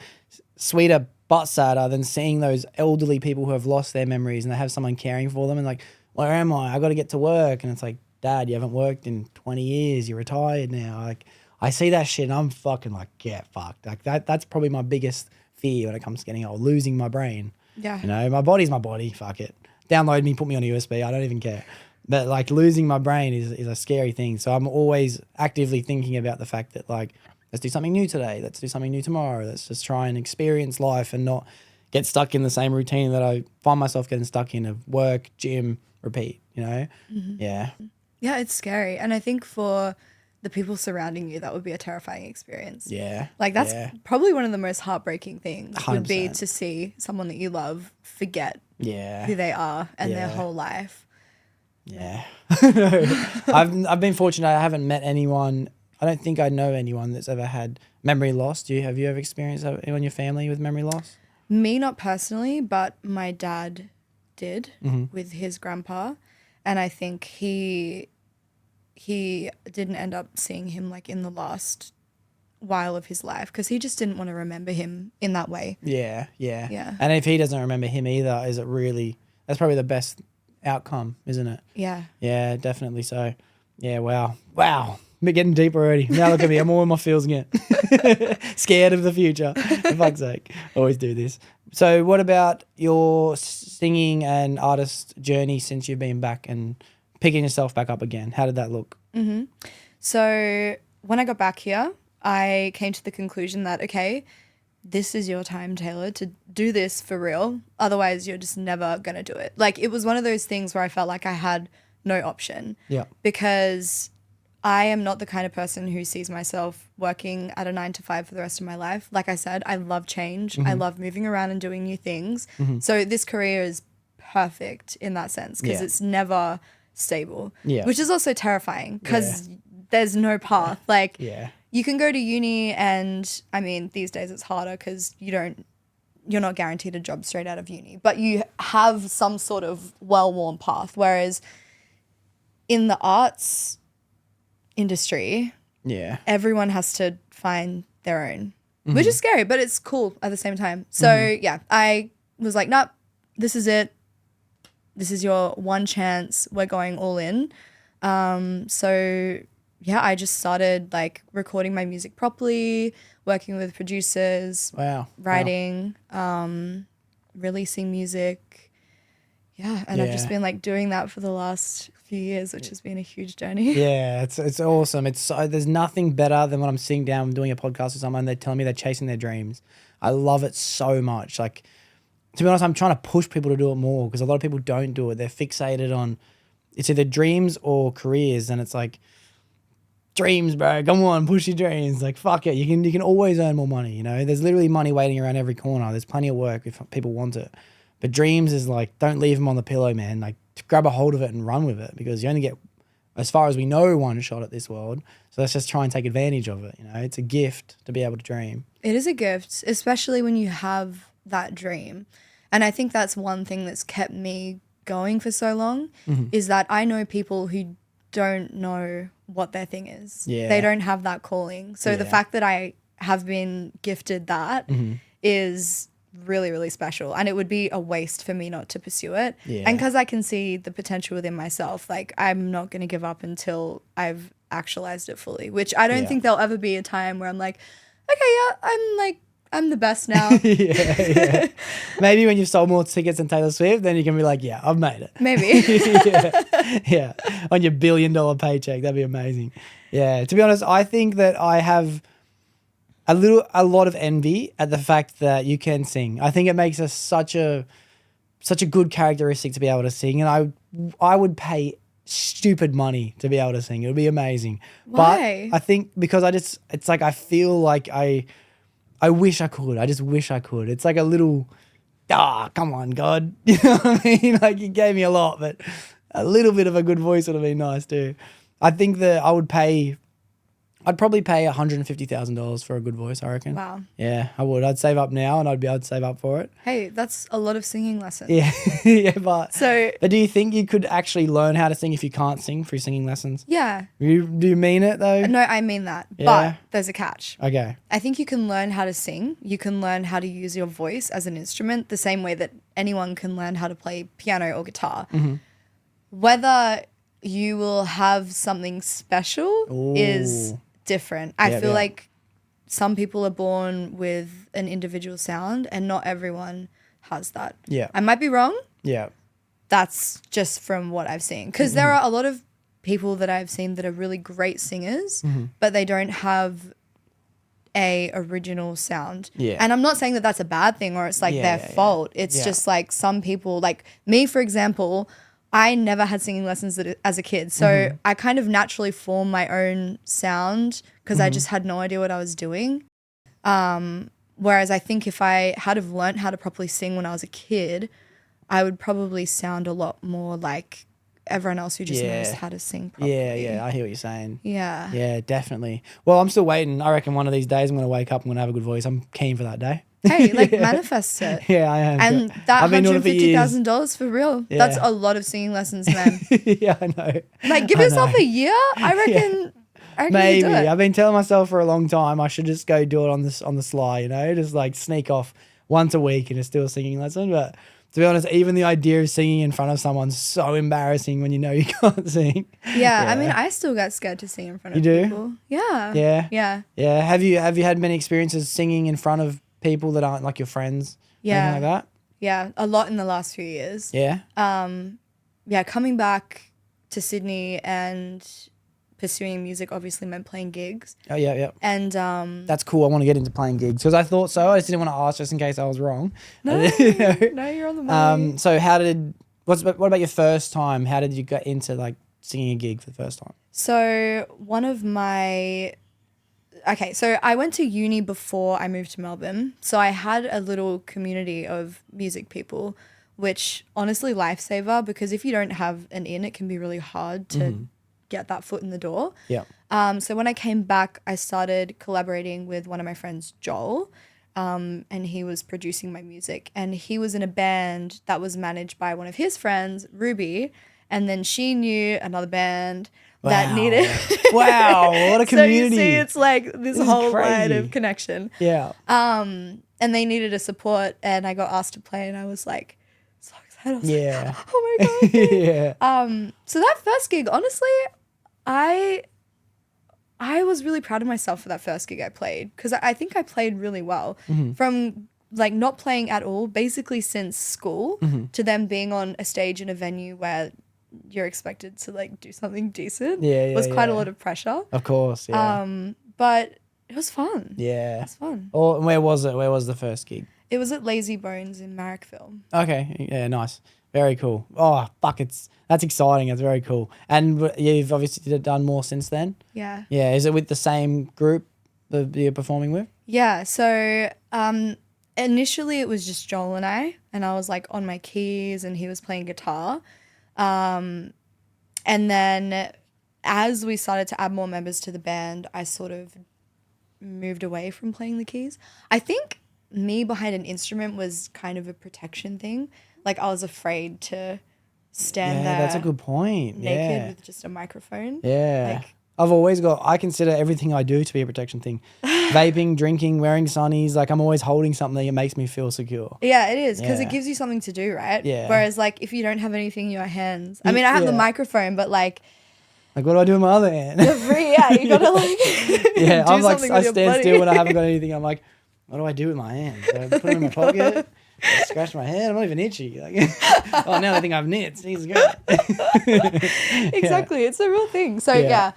sweeter but sadder than seeing those elderly people who have lost their memories and they have someone caring for them and like, where am I? I got to get to work. And it's like, Dad, you haven't worked in 20 years. You're retired now. Like, I see that shit and I'm fucking like, get fucked. Like that's probably my biggest fear when it comes to getting old, losing my brain. Yeah. You know, my body's my body. Fuck it. Download me, put me on a USB. I don't even care. But like losing my brain is a scary thing. So I'm always actively thinking about the fact that like, let's do something new today. Let's do something new tomorrow. Let's just try and experience life and not get stuck in the same routine that I find myself getting stuck in of work, gym, repeat, you know? Yeah. Yeah, it's scary. And I think for the people surrounding you, that would be a terrifying experience. Yeah. Like that's probably one of the most heartbreaking things 100%. would be to see someone that you love forget who they are and their whole life. Yeah. I've been fortunate. I haven't met anyone. I don't think I know anyone that's ever had memory loss. Have you ever experienced that in your family with memory loss? Me, not personally, but my dad did with his grandpa. And I think he didn't end up seeing him like in the last while of his life because he just didn't want to remember him in that way. Yeah. And if he doesn't remember him either, that's probably the best outcome, isn't it? Yeah. Yeah, definitely so. Yeah, wow. We're getting deep already. Now look at me. I'm all in my feels again. Scared of the future. For fuck's sake. Always do this. So what about your singing and artist journey since you've been back and picking yourself back up again? How did that look? So when I got back here, I came to the conclusion that, okay, this is your time, Tayla, to do this for real. Otherwise, you're just never going to do it. Like, it was one of those things where I felt like I had no option. Yeah. Because I am not the kind of person who sees myself working at a 9 to 5 for the rest of my life. Like I said, I love change. I love moving around and doing new things. So this career is perfect in that sense because it's never stable, which is also terrifying because there's no path. Like, you can go to uni and, I mean, these days it's harder because you're not guaranteed a job straight out of uni, but you have some sort of well-worn path. Whereas in the arts industry, everyone has to find their own, which is scary, but it's cool at the same time. So I was like, nope, this is it. this is your one chance. We're going all in. So yeah, I just started like recording my music properly, working with producers, writing, releasing music. Yeah, and I've just been like doing that for the last few years, which has been a huge journey. Yeah, it's awesome. There's nothing better than when I'm sitting down doing a podcast with someone and they're telling me they're chasing their dreams. I love it so much. Like, to be honest, I'm trying to push people to do it more because a lot of people don't do it. They're fixated on it's either dreams or careers, and it's like, dreams, bro. Come on, push your dreams. Like, fuck it. You can always earn more money. You know, there's literally money waiting around every corner. There's plenty of work if people want it. But dreams is like, don't leave them on the pillow, man. Like, grab a hold of it and run with it because you only get, as far as we know, one shot at this world. So let's just try and take advantage of it. You know, it's a gift to be able to dream. It is a gift, especially when you have that dream. And I think that's one thing that's kept me going for so long is that I know people who don't know what their thing is. Yeah. They don't have that calling. So the fact that I have been gifted that is really, really special. And it would be a waste for me not to pursue it. Yeah. And because I can see the potential within myself, like I'm not going to give up until I've actualized it fully, which I don't think there'll ever be a time where I'm like, okay, yeah, I'm the best now. yeah. Maybe when you've sold more tickets than Taylor Swift, then you can be like, yeah, I've made it. Maybe. yeah. On your $1 billion paycheck. That'd be amazing. Yeah. To be honest, I think that I have a lot of envy at the fact that you can sing. I think it makes us such a good characteristic to be able to sing. And I would pay stupid money to be able to sing. It would be amazing. Why? But I think because it's like I feel like I wish I could. I just wish I could. It's like a little, come on, God. You know what I mean? Like, you gave me a lot, but a little bit of a good voice would have been nice too. I think that I'd probably pay $150,000 for a good voice, I reckon. Wow. Yeah, I would. I'd save up now and I'd be able to save up for it. Hey, that's a lot of singing lessons. Yeah, yeah, but do you think you could actually learn how to sing if you can't sing through singing lessons? Yeah. Do you mean it though? No, I mean that. Yeah. But there's a catch. Okay. I think you can learn how to sing. You can learn how to use your voice as an instrument the same way that anyone can learn how to play piano or guitar. Whether you will have something special is different. I feel like some people are born with an individual sound and not everyone has that. Yeah. I might be wrong. Yeah. That's just from what I've seen. Because there are a lot of people that I've seen that are really great singers, but they don't have a original sound. Yeah. And I'm not saying that that's a bad thing or it's like their fault. It's just like some people, like me, for example, I never had singing lessons as a kid. So I kind of naturally formed my own sound because I just had no idea what I was doing. Whereas I think if I had have learned how to properly sing when I was a kid, I would probably sound a lot more like everyone else who just knows how to sing properly. Yeah, I hear what you're saying. Yeah. Yeah, definitely. Well, I'm still waiting. I reckon one of these days I'm going to wake up, I'm going to have a good voice. I'm keen for that day. Hey, like manifest it. Yeah, I am. And that I've been doing it for years. $150,000 for real. Yeah. That's a lot of singing lessons, man. Yeah, I know. Like, give yourself a year. I reckon. I reckon Maybe. you do it. I've been telling myself for a long time I should just go do it on the sly, you know, just like sneak off once a week and just do a singing lesson. But to be honest, even the idea of singing in front of someone's so embarrassing when you know you can't sing. Yeah, I mean, I still get scared to sing in front of people. Yeah. Yeah. Yeah. Yeah. Have you had many experiences singing in front of people that aren't like your friends? Yeah. Anything like that? Yeah, a lot in the last few years. Yeah. Yeah, coming back to Sydney and pursuing music obviously meant playing gigs. Oh, yeah, yeah. And that's cool. I want to get into playing gigs because I thought so. I just didn't want to ask just in case I was wrong. No, you're on the money. So what about your first time? How did you get into like singing a gig for the first time? So so I went to uni before I moved to Melbourne. So I had a little community of music people, which honestly lifesaver because if you don't have an in, it can be really hard to get that foot in the door. Yeah. So when I came back, I started collaborating with one of my friends, Joel, and he was producing my music. And he was in a band that was managed by one of his friends, Ruby, and then she knew another band that needed. Wow, what a community! So you see, it's like this whole line of connection. Yeah. And they needed a support, and I got asked to play, and I was like so excited. head. I was Yeah. like, oh my God. Yeah. So that first gig, honestly, I was really proud of myself for that first gig I played because I think I played really well from like not playing at all, basically since school to then being on a stage in a venue where you're expected to like do something decent. Yeah, was quite a yeah. lot of pressure. Of course, yeah. But it was fun. Yeah. It was fun. Or where was it? Where was the first gig? It was at Lazy Bones in Marrickville. Okay. Yeah, nice. Very cool. Oh, fuck, that's exciting. It's very cool. And you've obviously done more since then? Yeah. Yeah. Is it with the same group that you're performing with? Yeah. So initially it was just Joel and I was like on my keys and he was playing guitar. And then as we started to add more members to the band, I sort of moved away from playing the keys. I think me behind an instrument was kind of a protection thing. Like I was afraid to stand there. That's a good point. Naked with just a microphone. Yeah. Like, I consider everything I do to be a protection thing. Vaping, drinking, wearing sunnies, like I'm always holding something that makes me feel secure. yeah, it is because Yeah. it gives you something to do, right? Yeah. Whereas like if you don't have anything in your hands, I mean, I have the Yeah. microphone, but like, Like, what do I do with my other hand? yeah, you gotta like, Yeah, do I'm like, something I with your stand body. still when I haven't got anything. I'm like, what do I do with my hand? Do I put it in my pocket? I scratch my head? I'm not even itchy. Like, oh, now I think I have nits. Jesus Christ. exactly. It's a real thing. So Yeah.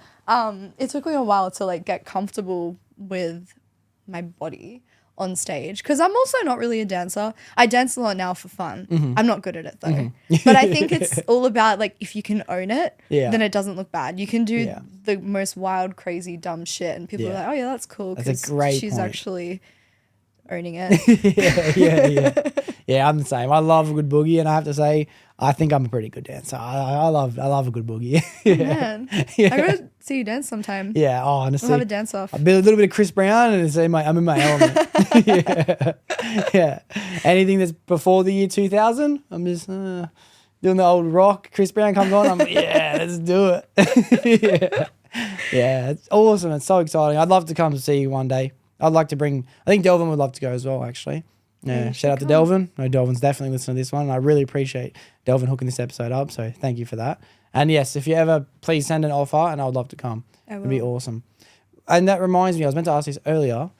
it took me a while to like get comfortable with my body on stage because I'm also not really a dancer. I dance a lot now for fun. I'm not good at it though. But I think it's all about like if you can own it, Yeah. then it doesn't look bad. You can do Yeah. the most wild, crazy, dumb shit, and people are Yeah. like, "Oh yeah, that's cool." That's a Because great she's point. actually owning it. Yeah, I'm the same. I love a good boogie, and I have to say, I think I'm a pretty good dancer. I love a good boogie. yeah. Man, Yeah. I gotta see you dance sometime. Yeah, oh, honestly. We'll have a dance off. A little bit of Chris Brown, and I'm in my element. yeah. Anything that's before the year 2000, I'm just doing the old rock. Chris Brown comes on, I'm like, yeah, let's do it. Yeah, it's awesome. It's so exciting. I'd love to come to see you one day. I'd like to I think Delvin would love to go as well, actually. Yeah, shout out to Delvin. No, Delvin's definitely listening to this one. And I really appreciate Delvin hooking this episode up. So thank you for that. And yes, if you ever, please send an offer and I would love to come. It'd be awesome. And that reminds me, I was meant to ask this earlier.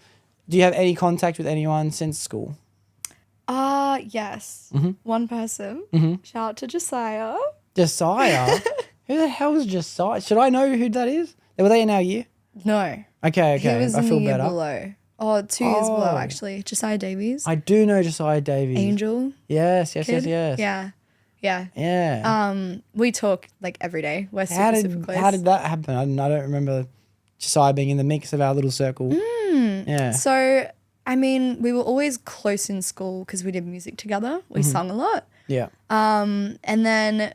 Do you have any contact with anyone since school? Yes. Mm-hmm. One person. Shout out to Josiah. Josiah? Who the hell is Josiah? Should I know who that is? Were they in our year? No. Okay. He was I in feel the year better. below. Oh, 2 years below, actually. Josiah Davies. I do know Josiah Davies. Angel. Yes. Kid. Yes. Yeah. Yeah. We talk like every day. We're super close. How did that happen? I don't remember Josiah being in the mix of our little circle. Yeah. So, I mean, we were always close in school because we did music together. We sung a lot. Yeah. And then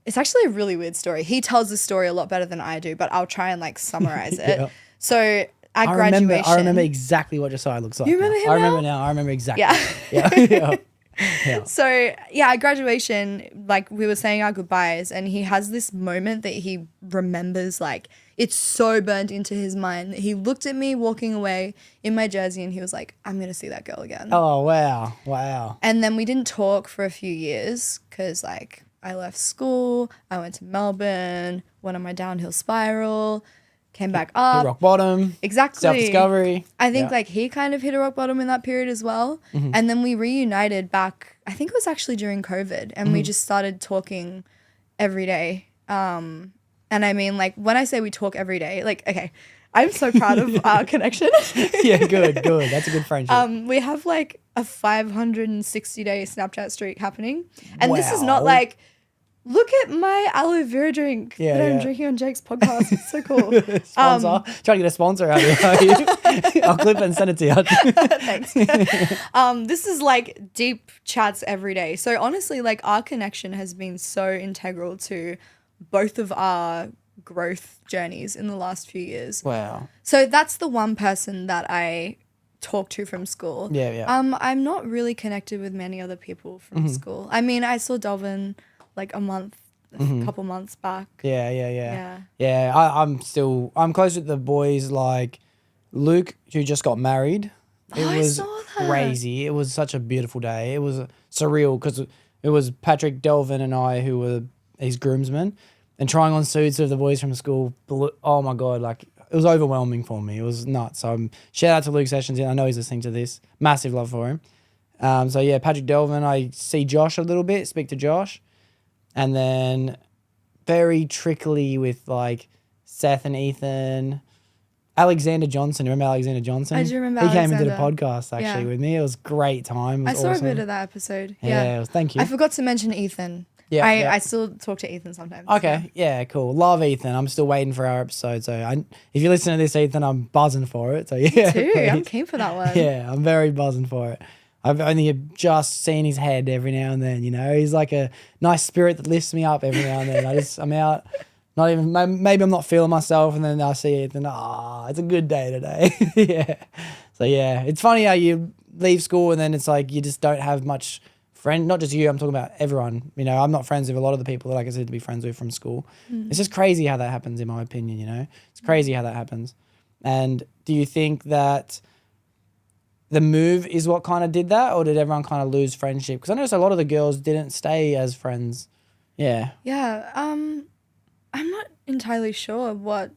it's actually a really weird story. He tells the story a lot better than I do, but I'll try and like summarize it. Yeah. So at graduation. I remember exactly what Josiah looks like. You remember him I remember now? now. I remember exactly. Yeah. Yeah. So yeah, at graduation, like we were saying our goodbyes, and he has this moment that he remembers, like it's so burned into his mind. He looked at me walking away in my jersey and he was like, I'm going to see that girl again. Oh, wow. And then we didn't talk for a few years because like I left school, I went to Melbourne, went on my downhill spiral, came back up. Hit rock bottom. Exactly. Self-discovery. I think like he kind of hit a rock bottom in that period as well. And then we reunited back, I think it was actually during COVID, and we just started talking every day. And I mean, like when I say we talk every day, like, okay, I'm so proud of our connection. Yeah, good. That's a good friendship. We have like a 560-day Snapchat streak happening. And this is Wow. not like, look at my aloe vera drink that I'm drinking on Jake's podcast. It's so cool. Sponsor. Trying to get a sponsor out here. Are you? I'll clip it and send it to you. Thanks. This is like deep chats every day. So honestly, like our connection has been so integral to both of our growth journeys in the last few years. Wow. So that's the one person that I talk to from school. Yeah. I'm not really connected with many other people from school. I mean, I saw Delvin like a couple months back. Yeah. I'm close with the boys like Luke, who just got married. It I was saw that. crazy. It was such a beautiful day. It was surreal because it it was Patrick Delvin and I who were his groomsmen, and trying on suits of the boys from school. Oh my God, like it was overwhelming for me. It was nuts. So shout out to Luke Sessions. I know he's listening to this. Massive love for him. So yeah, Patrick Delvin. I see Josh a little bit, speak to Josh, and then very trickly with like Seth and Ethan. Alexander Johnson. Remember Alexander Johnson? I do remember He came into the Alexander. podcast actually Yeah. with me. It was a great time. It was I saw awesome. a bit of that episode. Yeah, thank you. I forgot to mention Ethan. Yeah, yeah. I still talk to Ethan sometimes. Okay, yeah, cool. Love Ethan. I'm still waiting for our episode. So if you listen to this, Ethan, I'm buzzing for it. So yeah, Too. I'm please. keen for that one. Yeah, I'm very buzzing for it. I've only just seen his head every now and then. You know, he's like a nice spirit that lifts me up every now and then. I'm out. Not even, maybe I'm not feeling myself, and then I see it, and it's a good day today. Yeah. So yeah, it's funny how you leave school and then it's like you just don't have much friend. Not just you, I'm talking about everyone. You know, I'm not friends with a lot of the people that I consider to be friends with from school. It's just crazy how that happens, in my opinion. You know, it's crazy how that happens. And do you think that the move is what kind of did that, or did everyone kind of lose friendship? Because I noticed a lot of the girls didn't stay as friends. Yeah. Yeah. I'm not entirely sure what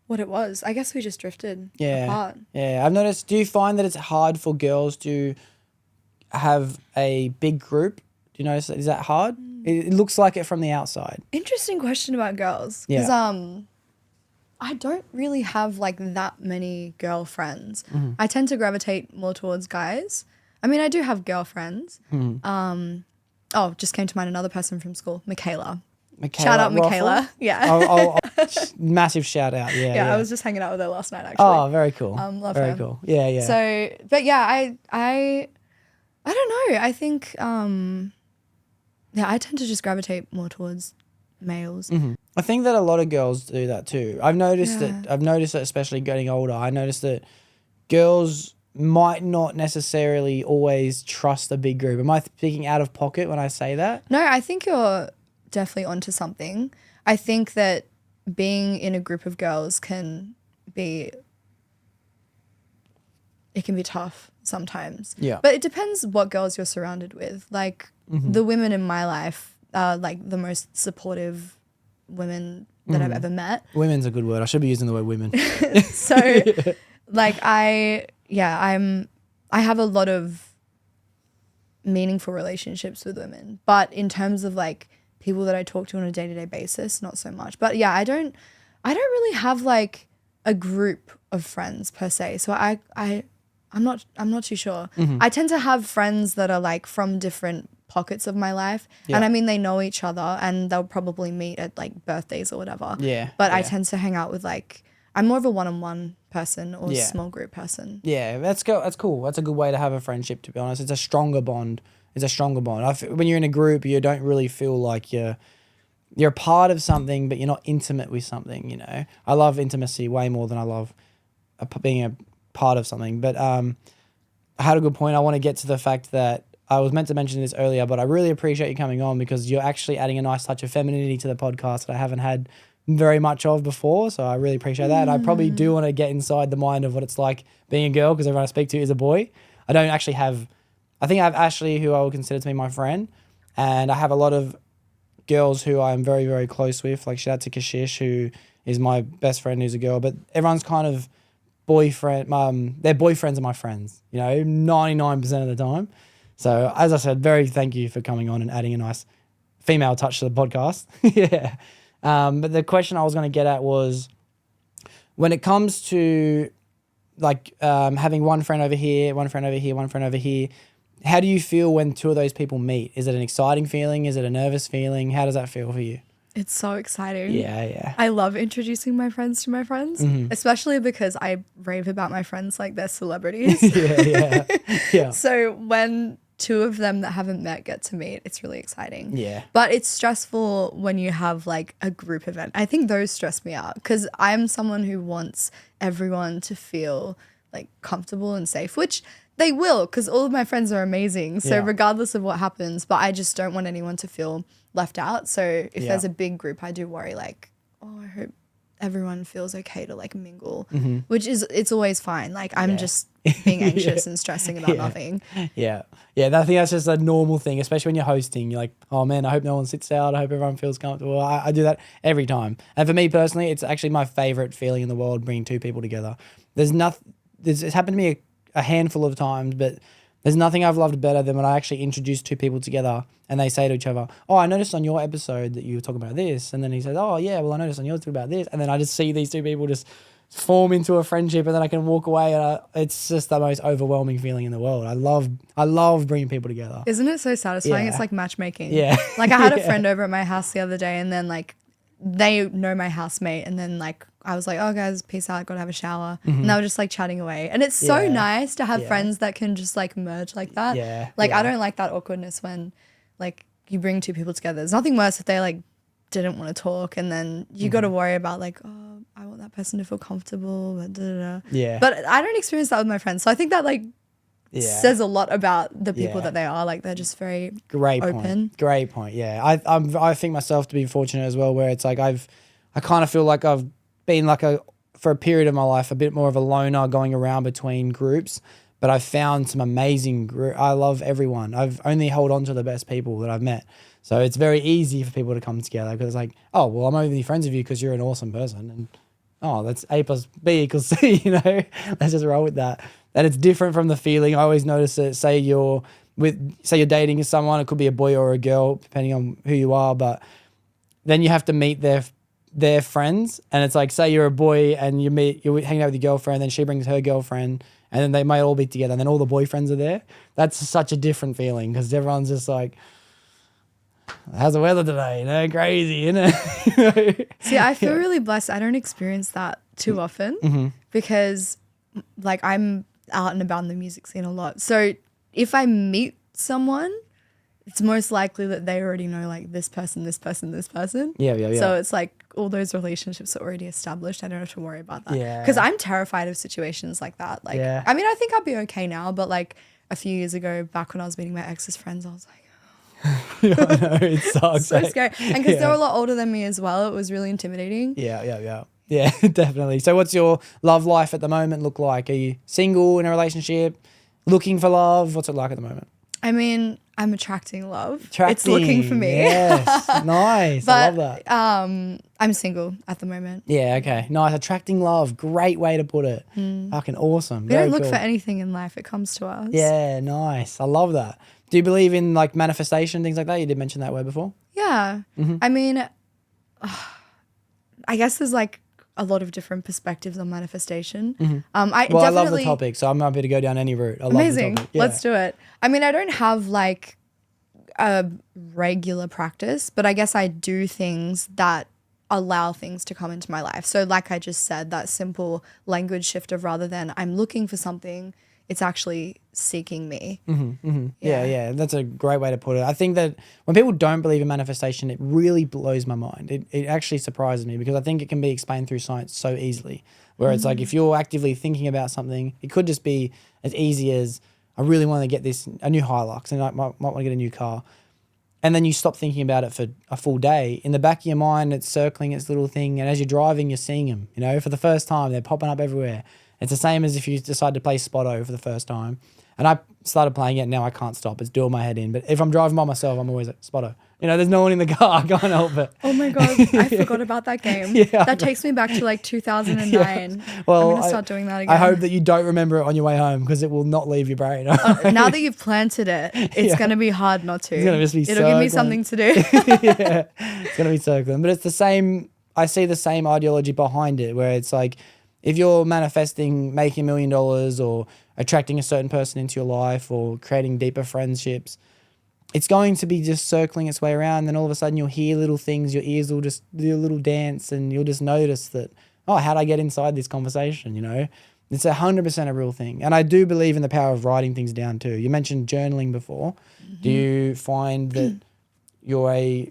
it was. I guess we just drifted apart. Yeah, I've noticed. Do you find that it's hard for girls to have a big group? Do you notice that? Is that hard? It looks like it from the outside. Interesting question about girls. Because I don't really have like that many girlfriends. I tend to gravitate more towards guys. I mean, I do have girlfriends. Just came to mind another person from school, Michaela. Shout out Michaela. Yeah. Massive shout out. Yeah, yeah. I was just hanging out with her last night actually. Oh, very cool. Love very her. cool. Yeah, yeah. So, but yeah, I don't know. I think I tend to just gravitate more towards males. I think that a lot of girls do that too. I've noticed that especially getting older. I noticed that girls might not necessarily always trust a big group. Am I speaking out of pocket when I say that? No, I think you're definitely onto something. I think that being in a group of girls can be tough sometimes. Yeah. But it depends what girls you're surrounded with. Like the women in my life are like the most supportive women that I've ever met. Women's a good word. I should be using the word women. So like I have a lot of meaningful relationships with women, but in terms of like people that I talk to on a day-to-day basis, not so much. But yeah, I don't really have like a group of friends per se. So I'm not too sure. I tend to have friends that are like from different pockets of my life. Yeah. And I mean, they know each other and they'll probably meet at like birthdays or whatever. Yeah. But I yeah. tend to hang out with like, I'm more of a one-on-one person or Yeah. small group person. Yeah, that's cool. That's a good way to have a friendship, to be honest. It's a stronger bond. When you're in a group, you don't really feel like you're a part of something, but you're not intimate with something, you know. I love intimacy way more than I love being a part of something. But I had a good point. I want to get to the fact that I was meant to mention this earlier, but I really appreciate you coming on because you're actually adding a nice touch of femininity to the podcast that I haven't had very much of before. So I really appreciate that. And I probably do want to get inside the mind of what it's like being a girl because everyone I speak to is a boy. I think I have Ashley, who I would consider to be my friend. And I have a lot of girls who I'm very, very close with. Like shout out to Kashish, who is my best friend who's a girl. But everyone's kind of boyfriend. Their boyfriends are my friends, you know, 99% of the time. So as I said, thank you for coming on and adding a nice female touch to the podcast. Yeah. But the question I was going to get at was when it comes to like having one friend over here, one friend over here, one friend over here, how do you feel when two of those people meet? Is it an exciting feeling? Is it a nervous feeling? How does that feel for you? It's so exciting. Yeah. I love introducing my friends to my friends, especially because I rave about my friends like they're celebrities. Yeah. So when two of them that haven't met get to meet, it's really exciting. Yeah. But it's stressful when you have like a group event. I think those stress me out because I'm someone who wants everyone to feel like comfortable and safe, which they will because all of my friends are amazing. So regardless of what happens, but I just don't want anyone to feel left out. So if there's a big group, I do worry like, oh, I hope everyone feels okay to like mingle, Mm-hmm. which is, it's always fine. Like I'm just being anxious and stressing about nothing. Yeah. I think that's just a normal thing, especially when you're hosting. You're like, oh man, I hope no one sits out. I hope everyone feels comfortable. I do that every time. And for me personally, it's actually my favorite feeling in the world, bringing two people together. There's nothing, it's happened to me a handful of times, but there's nothing I've loved better than when I actually introduce two people together and they say to each other, oh, I noticed on your episode that you were talking about this. And then he says, oh yeah, well I noticed on yours talking about this. And then I just see these two people just form into a friendship, and then I can walk away, and it's just the most overwhelming feeling in the world. I love bringing people together. Isn't it so satisfying? Yeah. It's like matchmaking. Yeah. Like I had a friend over at my house the other day, and then like they know my housemate, and then like I was like, oh guys, peace out, gotta have a shower. And they were just like chatting away. And it's so nice to have friends that can just like merge like that. Yeah. Like I don't like that awkwardness when like you bring two people together. There's nothing worse if they like didn't want to talk, and then you got to worry about like, oh, I want that person to feel comfortable. Yeah. But I don't experience that with my friends. So I think that like says a lot about the people that they are. Like they're just very open. Great point. Yeah. I think myself to be fortunate as well, where it's like I kind of feel like I've been like for a period of my life, a bit more of a loner going around between groups, but I've found some amazing I love everyone. I've only held on to the best people that I've met. So it's very easy for people to come together, because it's like, oh, well, I'm only friends with you because you're an awesome person. And oh, that's A plus B equals C, you know, let's just roll with that. And it's different from the feeling. I always notice that, say you're dating someone, it could be a boy or a girl, depending on who you are, but then you have to meet their friends. And it's like, say you're a boy and you're hanging out with your girlfriend, then she brings her girlfriend, and then they might all be together, and then all the boyfriends are there. That's such a different feeling, because everyone's just like, how's the weather today? You know, crazy, isn't it? See, I feel really blessed. I don't experience that too often because like I'm out and about in the music scene a lot. So if I meet someone, it's most likely that they already know like this person, this person, this person. Yeah. So it's like all those relationships are already established. I don't have to worry about that. Yeah. Because I'm terrified of situations like that. Like, I mean, I think I'll be okay now, but like a few years ago, back when I was meeting my ex's friends, I was like, I know, it sucks. so scary. And because they were a lot older than me as well, it was really intimidating. Yeah, definitely. So what's your love life at the moment look like? Are you single, in a relationship, looking for love? What's it like at the moment? I mean, I'm attracting love. It's looking for me. Yes, nice. I love that. I'm single at the moment. Yeah, okay. Nice. Attracting love. Great way to put it. Fucking awesome. We don't look for anything in life. It comes to us. Yeah, nice. I love that. Do you believe in like manifestation, things like that? You did mention that word before. Yeah. I mean, I guess there's like a lot of different perspectives on manifestation. I love the topic, so I'm happy to go down any route. I amazing. love the topic. Yeah. Let's do it. I mean, I don't have like a regular practice, but I guess I do things that allow things to come into my life. So like I just said, that simple language shift of rather than I'm looking for something, it's actually seeking me. Yeah. That's a great way to put it. I think that when people don't believe in manifestation, it really blows my mind. It actually surprises me, because I think it can be explained through science so easily, where it's like if you're actively thinking about something, it could just be as easy as, I really want to get a new Hilux, and I might want to get a new car. And then you stop thinking about it for a full day. In the back of your mind, it's circling its little thing. And as you're driving, you're seeing them, you know, for the first time. They're popping up everywhere. It's the same as if you decide to play Spotto for the first time. And I started playing it, now I can't stop. It's doing my head in. But if I'm driving by myself, I'm always like, Spotto. You know, there's no one in the car. I can't help it. Oh my God, I forgot about that game. That takes me back to like 2009. Yeah. Well, I'm going to start doing that again. I hope that you don't remember it on your way home, because it will not leave your brain. Now that you've planted it, it's going to be hard not to. It's going to just be It'll give me something to do. It's going to be circling. But it's the same, I see the same ideology behind it, where it's like, if you're manifesting making $1 million or attracting a certain person into your life or creating deeper friendships, it's going to be just circling its way around. Then all of a sudden you'll hear little things, your ears will just do a little dance, and you'll just notice that, oh, how'd I get inside this conversation, you know? It's 100% a real thing. And I do believe in the power of writing things down too. You mentioned journaling before. Do you find that you're a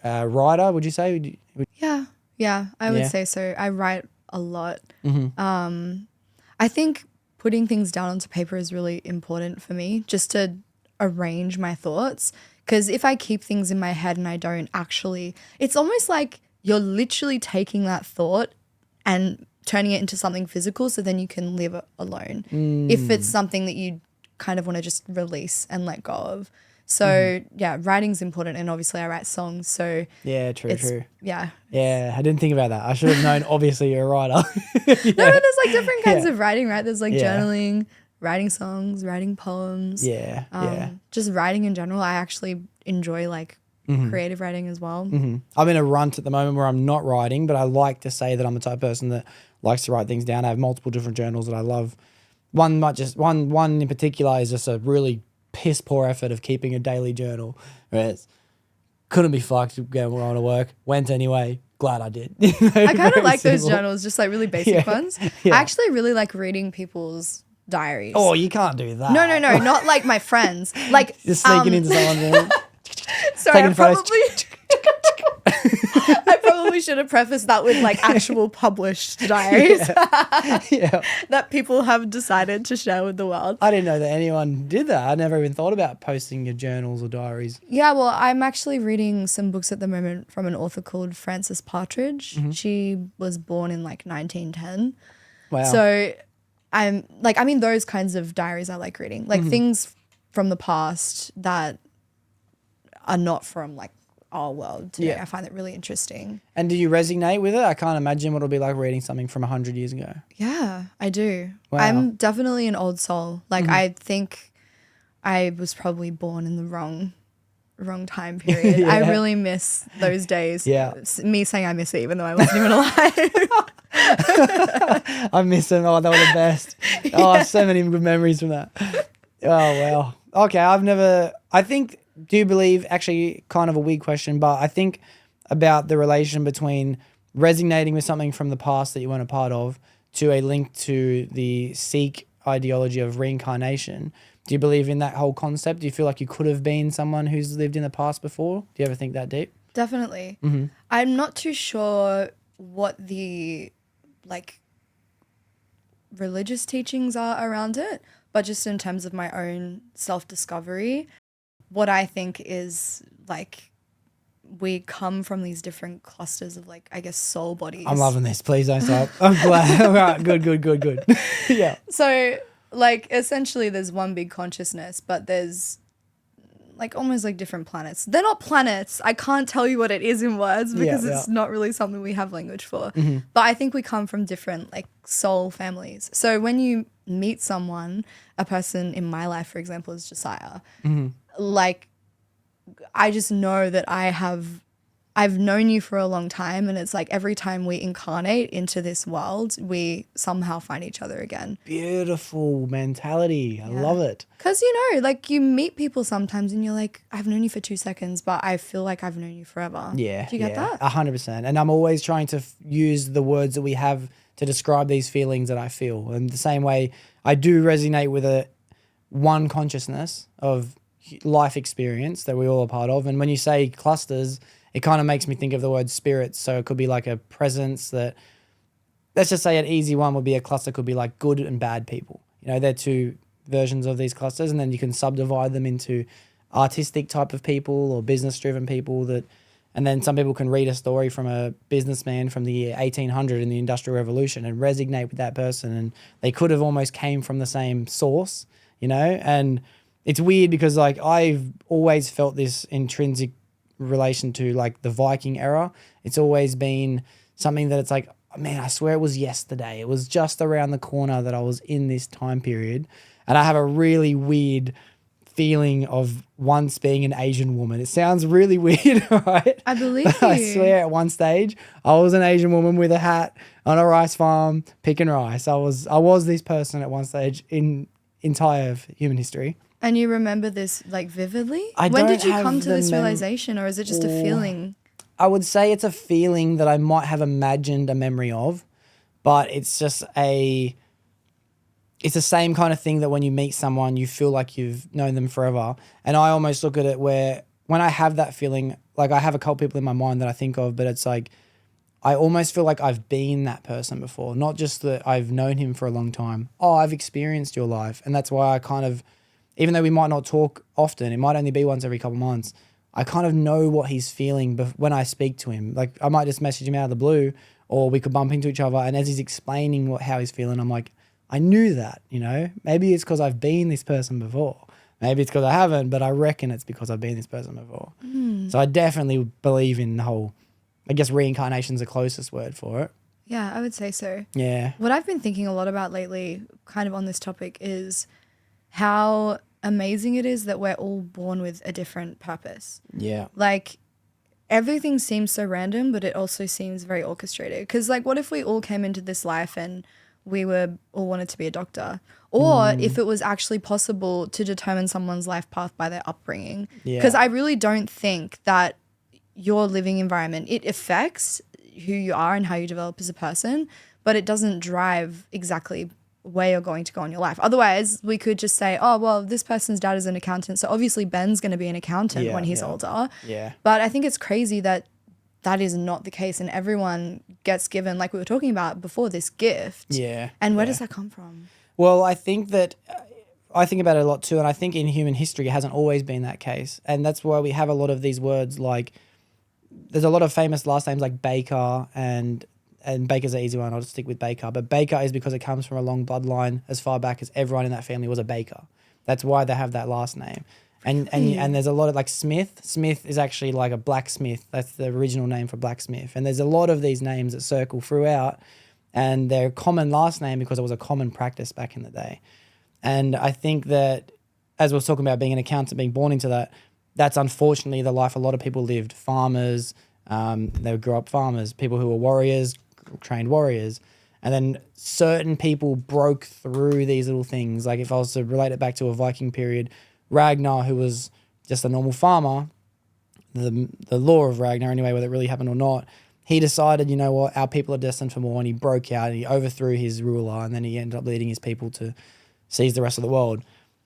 writer, would you say? Yeah, I would say so. I write a lot. I think putting things down onto paper is really important for me, just to arrange my thoughts. Because if I keep things in my head and I don't actually, it's almost like you're literally taking that thought and turning it into something physical so then you can live alone. If it's something that you kind of want to just release and let go of. So yeah, writing's important, and obviously I write songs. So Yeah, true. Yeah. Yeah, I didn't think about that. I should have known. Obviously, you're a writer. No, there's like different kinds of writing, right? There's like Yeah. journaling, writing songs, writing poems. Yeah. Just writing in general. I actually enjoy like creative writing as well. I'm in a runt at the moment where I'm not writing, but I like to say that I'm the type of person that likes to write things down. I have multiple different journals that I love. One in particular is just a really piss poor effort of keeping a daily journal. Whereas couldn't be fucked going on to work. Went anyway. Glad I did. I kind of like those journals, just like really basic ones. Yeah. I actually really like reading people's diaries. Oh, you can't do that. No, not like my friends. Like Just sneaking into someone's room. sorry, taking photos. I probably should have prefaced that with like actual published diaries Yeah. that people have decided to share with the world. I didn't know that anyone did that. I never even thought about posting your journals or diaries. Yeah, well, I'm actually reading some books at the moment from an author called Frances Partridge. She was born in like 1910. Wow. So I'm like, I mean, those kinds of diaries I like reading, like things from the past that are not from like our world today. Yeah. I find it really interesting. And do you resonate with it? I can't imagine what it'll be like reading something from 100 years ago. Yeah, I do. Wow. I'm definitely an old soul. Like I think I was probably born in the wrong time period. Yeah. I really miss those days. Yeah. Me saying I miss it even though I wasn't even alive. I miss them. Oh, they were the best. Oh, so many good memories from that. Oh, wow. Okay, do you believe, actually kind of a weird question, but I think about the relation between resonating with something from the past that you weren't a part of to a link to the Sikh ideology of reincarnation. Do you believe in that whole concept? Do you feel like you could have been someone who's lived in the past before? Do you ever think that deep? Definitely. I'm not too sure what the like religious teachings are around it, but just in terms of my own self-discovery, what I think is like we come from these different clusters of like, I guess, soul bodies. I'm loving this. Please don't stop. I'm glad. All right, good. Yeah. So like essentially there's one big consciousness, but there's like almost like different planets. They're not planets. I can't tell you what it is in words because it's not really something we have language for. But I think we come from different like soul families. So when you meet someone, a person in my life, for example, is Josiah, like I just know that I've known you for a long time, and it's like every time we incarnate into this world, we somehow find each other again. Beautiful mentality. I love it. Because, you know, like you meet people sometimes and you're like, I've known you for 2 seconds, but I feel like I've known you forever. Yeah. Do you get that? 100%. And I'm always trying to use the words that we have to describe these feelings that I feel. And the same way I do resonate with one consciousness of life experience that we all are part of. And when you say clusters, it kind of makes me think of the word spirits. So it could be like a presence that, let's just say an easy one would be a cluster could be like good and bad people. You know, they're two versions of these clusters, and then you can subdivide them into artistic type of people or business driven people and then some people can read a story from a businessman from the year 1800 in the Industrial Revolution and resonate with that person. And they could have almost came from the same source, you know, and it's weird because like I've always felt this intrinsic relation to like the Viking era. It's always been something that it's like, man, I swear it was yesterday. It was just around the corner that I was in this time period. And I have a really weird feeling of once being an Asian woman. It sounds really weird, right? I believe you. I swear at one stage I was an Asian woman with a hat on a rice farm picking rice. I was this person at one stage in entire human history. And you remember this like vividly? I When don't did you have come to the this realization, or is it just a feeling? I would say it's a feeling that I might have imagined a memory of, but it's just it's the same kind of thing that when you meet someone, you feel like you've known them forever. And I almost look at it where when I have that feeling, like I have a couple people in my mind that I think of, but it's like, I almost feel like I've been that person before, not just that I've known him for a long time. Oh, I've experienced your life. And that's why I kind of, even though we might not talk often, it might only be once every couple months, I kind of know what he's feeling when I speak to him. Like I might just message him out of the blue, or we could bump into each other, and as he's explaining how he's feeling, I'm like, I knew that, you know? Maybe it's because I've been this person before. Maybe it's because I haven't, but I reckon it's because I've been this person before. So I definitely believe in the whole, I guess reincarnation's the closest word for it. Yeah, I would say so. Yeah. What I've been thinking a lot about lately, kind of on this topic, is how amazing it is that we're all born with a different purpose. Yeah. Like, everything seems so random, but it also seems very orchestrated. Because, like, what if we all came into this life and we were all wanted to be a doctor? Or if it was actually possible to determine someone's life path by their upbringing. Because I really don't think that your living environment, it affects who you are and how you develop as a person, but it doesn't drive exactly where you're going to go in your life. Otherwise, we could just say, oh, well, this person's dad is an accountant, so obviously Ben's going to be an accountant when he's older. Yeah. But I think it's crazy that that is not the case, and everyone gets given, like we were talking about before, this gift. Yeah. And where does that come from? Well, I think that I think about it a lot too, and I think in human history it hasn't always been that case. And that's why we have a lot of these words like, there's a lot of famous last names like Baker, and Baker's an easy one, I'll just stick with Baker. But Baker is because it comes from a long bloodline as far back as everyone in that family was a baker. That's why they have that last name. And there's a lot of like Smith. Smith is actually like a blacksmith. That's the original name for blacksmith. And there's a lot of these names that circle throughout, and they're common last name because it was a common practice back in the day. And I think that, as we were talking about being an accountant, being born into that, that's unfortunately the life a lot of people lived. Farmers, they grew up farmers, people who were warriors, trained warriors. And then certain people broke through these little things. Like if I was to relate it back to a Viking period, Ragnar, who was just a normal farmer, the law of Ragnar anyway, whether it really happened or not, he decided, you know what, our people are destined for more, and he broke out and he overthrew his ruler, and then he ended up leading his people to seize the rest of the world.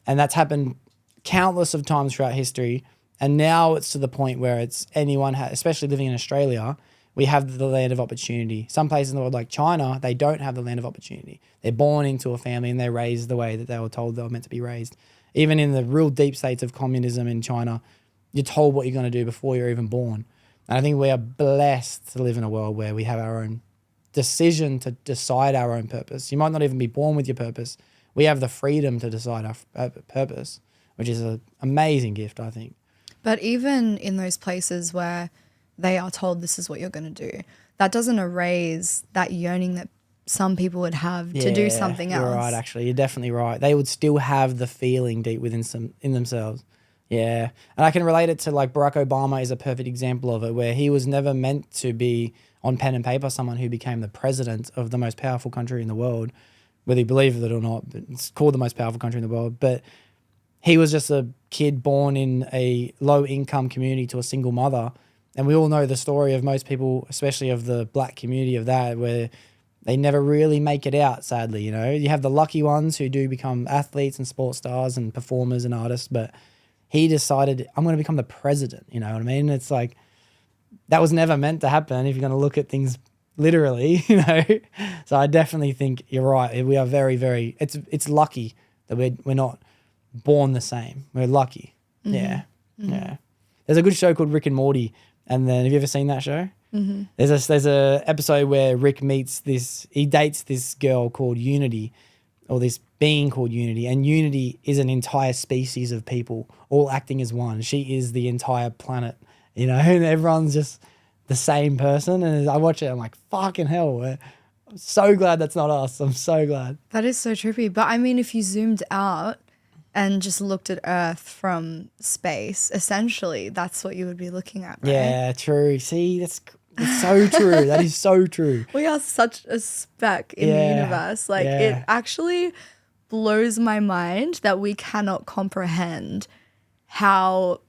And that's happened countless of times throughout history. And now it's to the point where it's anyone, especially living in Australia, we have the land of opportunity. Some places in the world like China, they don't have the land of opportunity. They're born into a family and they're raised the way that they were told they were meant to be raised. Even in the real deep states of communism in China, you're told what you're going to do before you're even born. And I think we are blessed to live in a world where we have our own decision to decide our own purpose. You might not even be born with your purpose. We have the freedom to decide our purpose, which is an amazing gift, I think. But even in those places where they are told this is what you're going to do, that doesn't erase that yearning that some people would have to do something else. You're right, actually. You're definitely right. They would still have the feeling deep within in themselves. Yeah. And I can relate it to like Barack Obama is a perfect example of it, where he was never meant to be on pen and paper someone who became the president of the most powerful country in the world, whether you believe it or not. But it's called the most powerful country in the world. But he was just a kid born in a low-income community to a single mother. And we all know the story of most people, especially of the black community of that, where they never really make it out, sadly. You know, you have the lucky ones who do become athletes and sports stars and performers and artists, but he decided, I'm going to become the president. You know what I mean? It's like, that was never meant to happen if you're going to look at things literally, you know? So I definitely think you're right. We are very, very, it's lucky that we're not born the same. We're lucky. Mm-hmm. Yeah. Mm-hmm. Yeah. There's a good show called Rick and Morty. And then, have you ever seen that show? Mm-hmm. There's a episode where Rick he dates this girl called Unity, or this being called Unity. And Unity is an entire species of people all acting as one. She is the entire planet, you know, and everyone's just the same person. And I watch it, I'm like, fucking hell. I'm so glad that's not us. I'm so glad. That is so trippy. But I mean, if you zoomed out and just looked at Earth from space, essentially that's what you would be looking at, right? Yeah, true. See, that's so true. That is so true. We are such a speck in the universe. Like, it actually blows my mind that we cannot comprehend how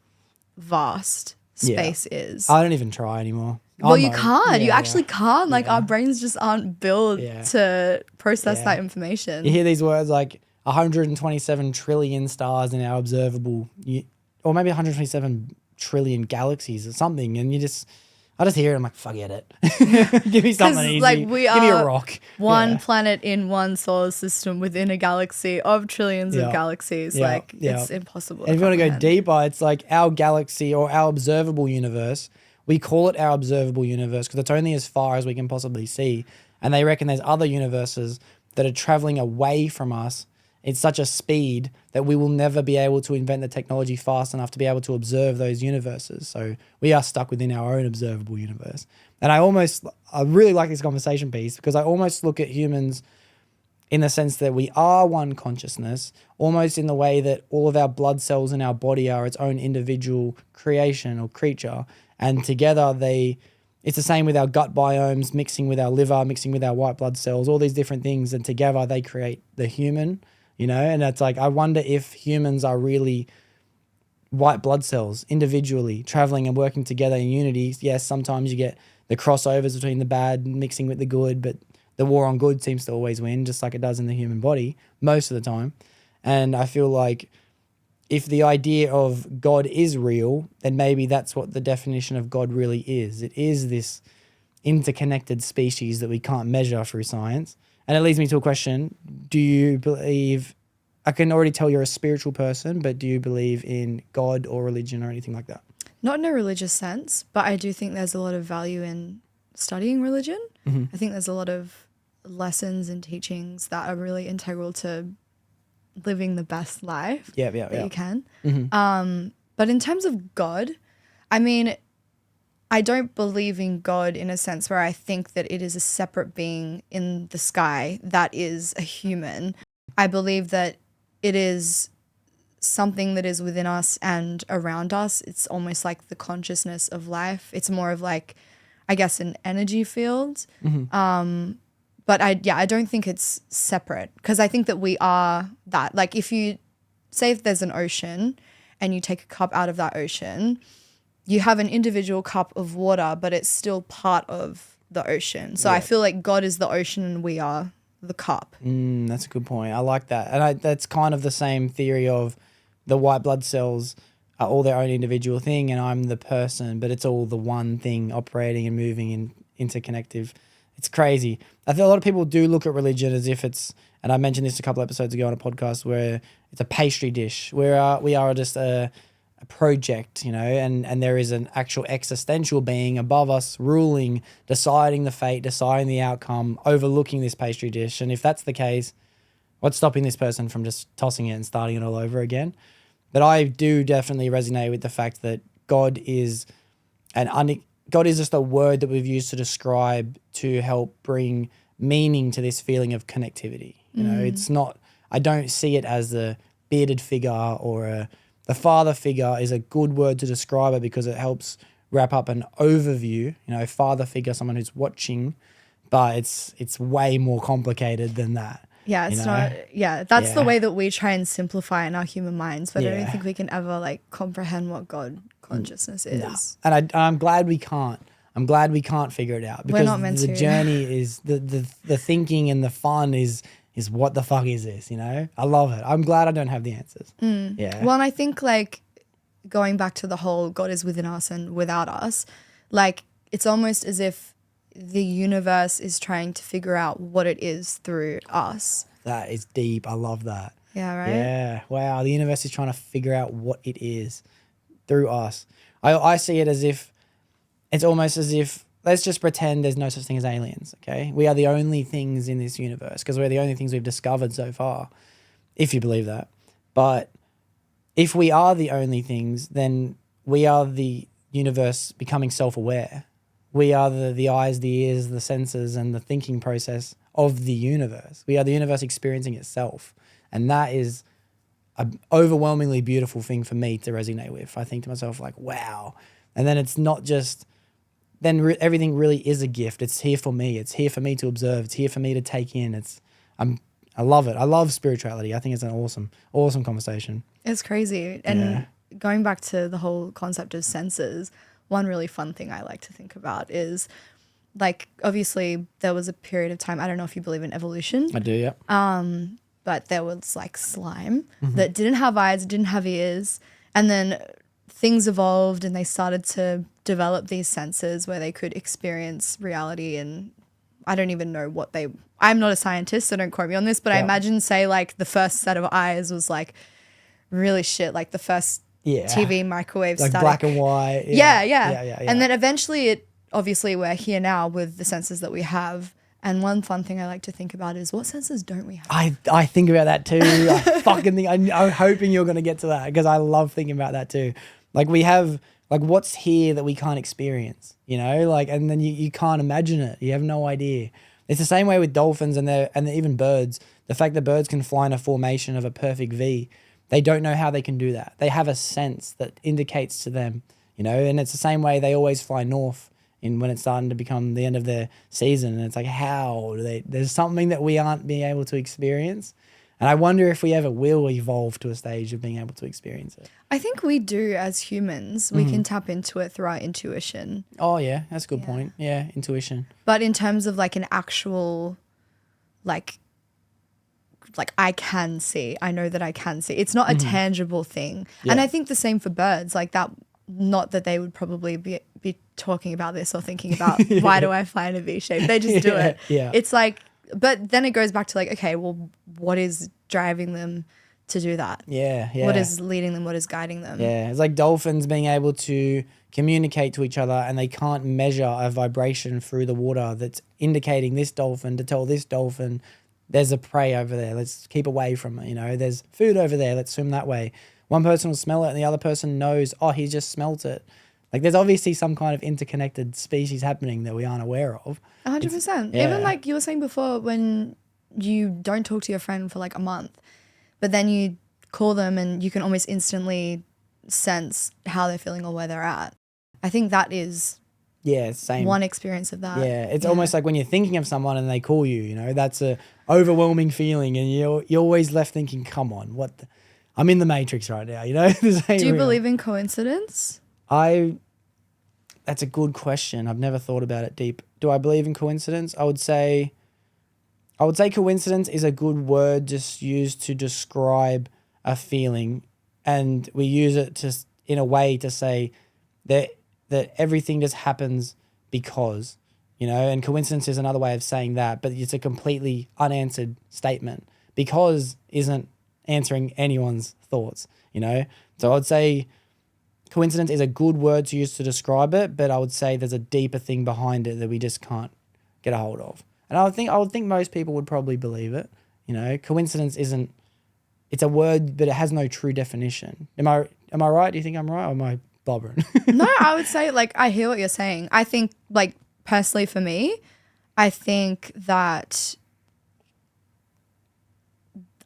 vast space is. I don't even try anymore. Well, you can't. You actually can't. Like, our brains just aren't built to process that information. You hear these words like 127 trillion stars in our observable, or maybe 127 trillion galaxies or something, and you just, I just hear it. I'm like, forget it. Give me something easy. like Give me a rock. One planet in one solar system within a galaxy of trillions of galaxies. It's impossible. And if you want to go deeper, it's like our galaxy or our observable universe. We call it our observable universe because it's only as far as we can possibly see. And they reckon there's other universes that are traveling away from us at such a speed that we will never be able to invent the technology fast enough to be able to observe those universes. So we are stuck within our own observable universe. And I really like this conversation piece because I almost look at humans in the sense that we are one consciousness, almost in the way that all of our blood cells in our body are its own individual creation or creature. And together it's the same with our gut biomes, mixing with our liver, mixing with our white blood cells, all these different things. And together they create the human. And it's like, I wonder if humans are really white blood cells individually traveling and working together in unity. Yes, sometimes you get the crossovers between the bad mixing with the good, but the war on good seems to always win, just like it does in the human body most of the time. And I feel like if the idea of God is real, then maybe that's what the definition of God really is. It is this interconnected species that we can't measure through science. And it leads me to a question. Do you believe, I can already tell you're a spiritual person, but do you believe in God or religion or anything like that? Not in a religious sense, but I do think there's a lot of value in studying religion. Mm-hmm. I think there's a lot of lessons and teachings that are really integral to living the best life that you can. Mm-hmm. But in terms of God, I mean, I don't believe in God in a sense where I think that it is a separate being in the sky that is a human. I believe that it is something that is within us and around us. It's almost like the consciousness of life. It's more of like, I guess, an energy field. Mm-hmm. But I don't think it's separate because I think that we are that. Like if there's an ocean and you take a cup out of that ocean, you have an individual cup of water, but it's still part of the ocean. So I feel like God is the ocean and we are the cup. That's a good point. I like that. And that's kind of the same theory of the white blood cells are all their own individual thing and I'm the person, but it's all the one thing operating and moving and interconnective. It's crazy. I think a lot of people do look at religion as if it's, and I mentioned this a couple episodes ago on a podcast, where it's a pastry dish, where we are just a project, and there is an actual existential being above us ruling, deciding the fate, deciding the outcome, overlooking this pastry dish. And if that's the case, what's stopping this person from just tossing it and starting it all over again? But I do definitely resonate with the fact that God is God is just a word that we've used to describe to help bring meaning to this feeling of connectivity. It's not, I don't see it as a bearded figure or the father figure is a good word to describe it because it helps wrap up an overview, father figure, someone who's watching, but it's way more complicated than that. Yeah, it's not. Yeah, that's the way that we try and simplify in our human minds, but I don't think we can ever comprehend what God consciousness is. No. And I'm glad we can't. I'm glad we can't figure it out because we're not meant the to. journey is the thinking and the fun is what the fuck is this? I love it. I'm glad I don't have the answers. Yeah. Well, and I think going back to the whole God is within us and without us, it's almost as if the universe is trying to figure out what it is through us. That is deep. I love that. Yeah, right? Yeah. Wow. The universe is trying to figure out what it is through us. I see it as if it's almost as if, let's just pretend there's no such thing as aliens, okay? We are the only things in this universe because we're the only things we've discovered so far, if you believe that. But if we are the only things, then we are the universe becoming self-aware. We are the eyes, the ears, the senses, and the thinking process of the universe. We are the universe experiencing itself. And that is an overwhelmingly beautiful thing for me to resonate with. I think to myself, wow. And then it's not just, everything really is a gift. It's here for me. It's here for me to observe. It's here for me to take in. I love it. I love spirituality. I think it's an awesome conversation. It's crazy. And going back to the whole concept of senses, one really fun thing I like to think about is obviously there was a period of time, I don't know if you believe in evolution. I do, yeah. But there was slime that didn't have eyes, didn't have ears. And then things evolved and they started to develop these senses where they could experience reality, and I don't even know what I'm not a scientist, so don't quote me on this, but I imagine, say, like the first set of eyes was like really shit, like the first TV microwave like static. black and white. Yeah. And then eventually obviously we're here now with the senses that we have. And one fun thing I like to think about is, what senses don't we have? I think about that too. I fucking think, I'm hoping you're going to get to that, because I love thinking about that too. Like we have, like what's here that we can't experience, you know, like, and then you can't imagine it. You have no idea. It's the same way with dolphins and even birds. The fact that birds can fly in a formation of a perfect V, they don't know how they can do that. They have a sense that indicates to them, you know, and it's the same way they always fly north when it's starting to become the end of their season. And it's like, how do they, there's something that we aren't being able to experience. And I wonder if we ever will evolve to a stage of being able to experience it. I think we do as humans. We can tap into it through our intuition. Oh yeah, that's a good point. Yeah, intuition. But in terms of like an actual, like I can see, I know that I can see. It's not a tangible thing. Yeah. And I think the same for birds, like that, not that they would probably be talking about this or thinking about why do I fly in a V shape? They just do it. Yeah. It's like, but then it goes back to like, okay, well, what is driving them to do that? Yeah. What is leading them? What is guiding them? Yeah, it's like dolphins being able to communicate to each other, and they can't measure a vibration through the water that's indicating this dolphin to tell this dolphin there's a prey over there. Let's keep away from it. You know, there's food over there. Let's swim that way. One person will smell it and the other person knows, oh, he just smelt it. Like there's obviously some kind of interconnected species happening that we aren't aware of. 100%. Even like you were saying before, when you don't talk to your friend for like a month, but then you call them and you can almost instantly sense how they're feeling or where they're at. I think that is same. one experience of that. Yeah, it's almost like when you're thinking of someone and they call you, you know, that's a overwhelming feeling, and you're always left thinking, come on, I'm in the Matrix right now, you know? Do you believe in coincidence? That's a good question. I've never thought about it deep. Do I believe in coincidence? I would say coincidence is a good word just used to describe a feeling, and we use it in a way to say that everything just happens because, you know, and coincidence is another way of saying that, but it's a completely unanswered statement. Because isn't answering anyone's thoughts, you know? So I would say coincidence is a good word to use to describe it, but I would say there's a deeper thing behind it that we just can't get a hold of. And I would think most people would probably believe it. You know, coincidence it's a word, but it has no true definition. Am I right? Do you think I'm right, or am I bobbering? No, I would say, like, I hear what you're saying. I think, like, personally for me, I think that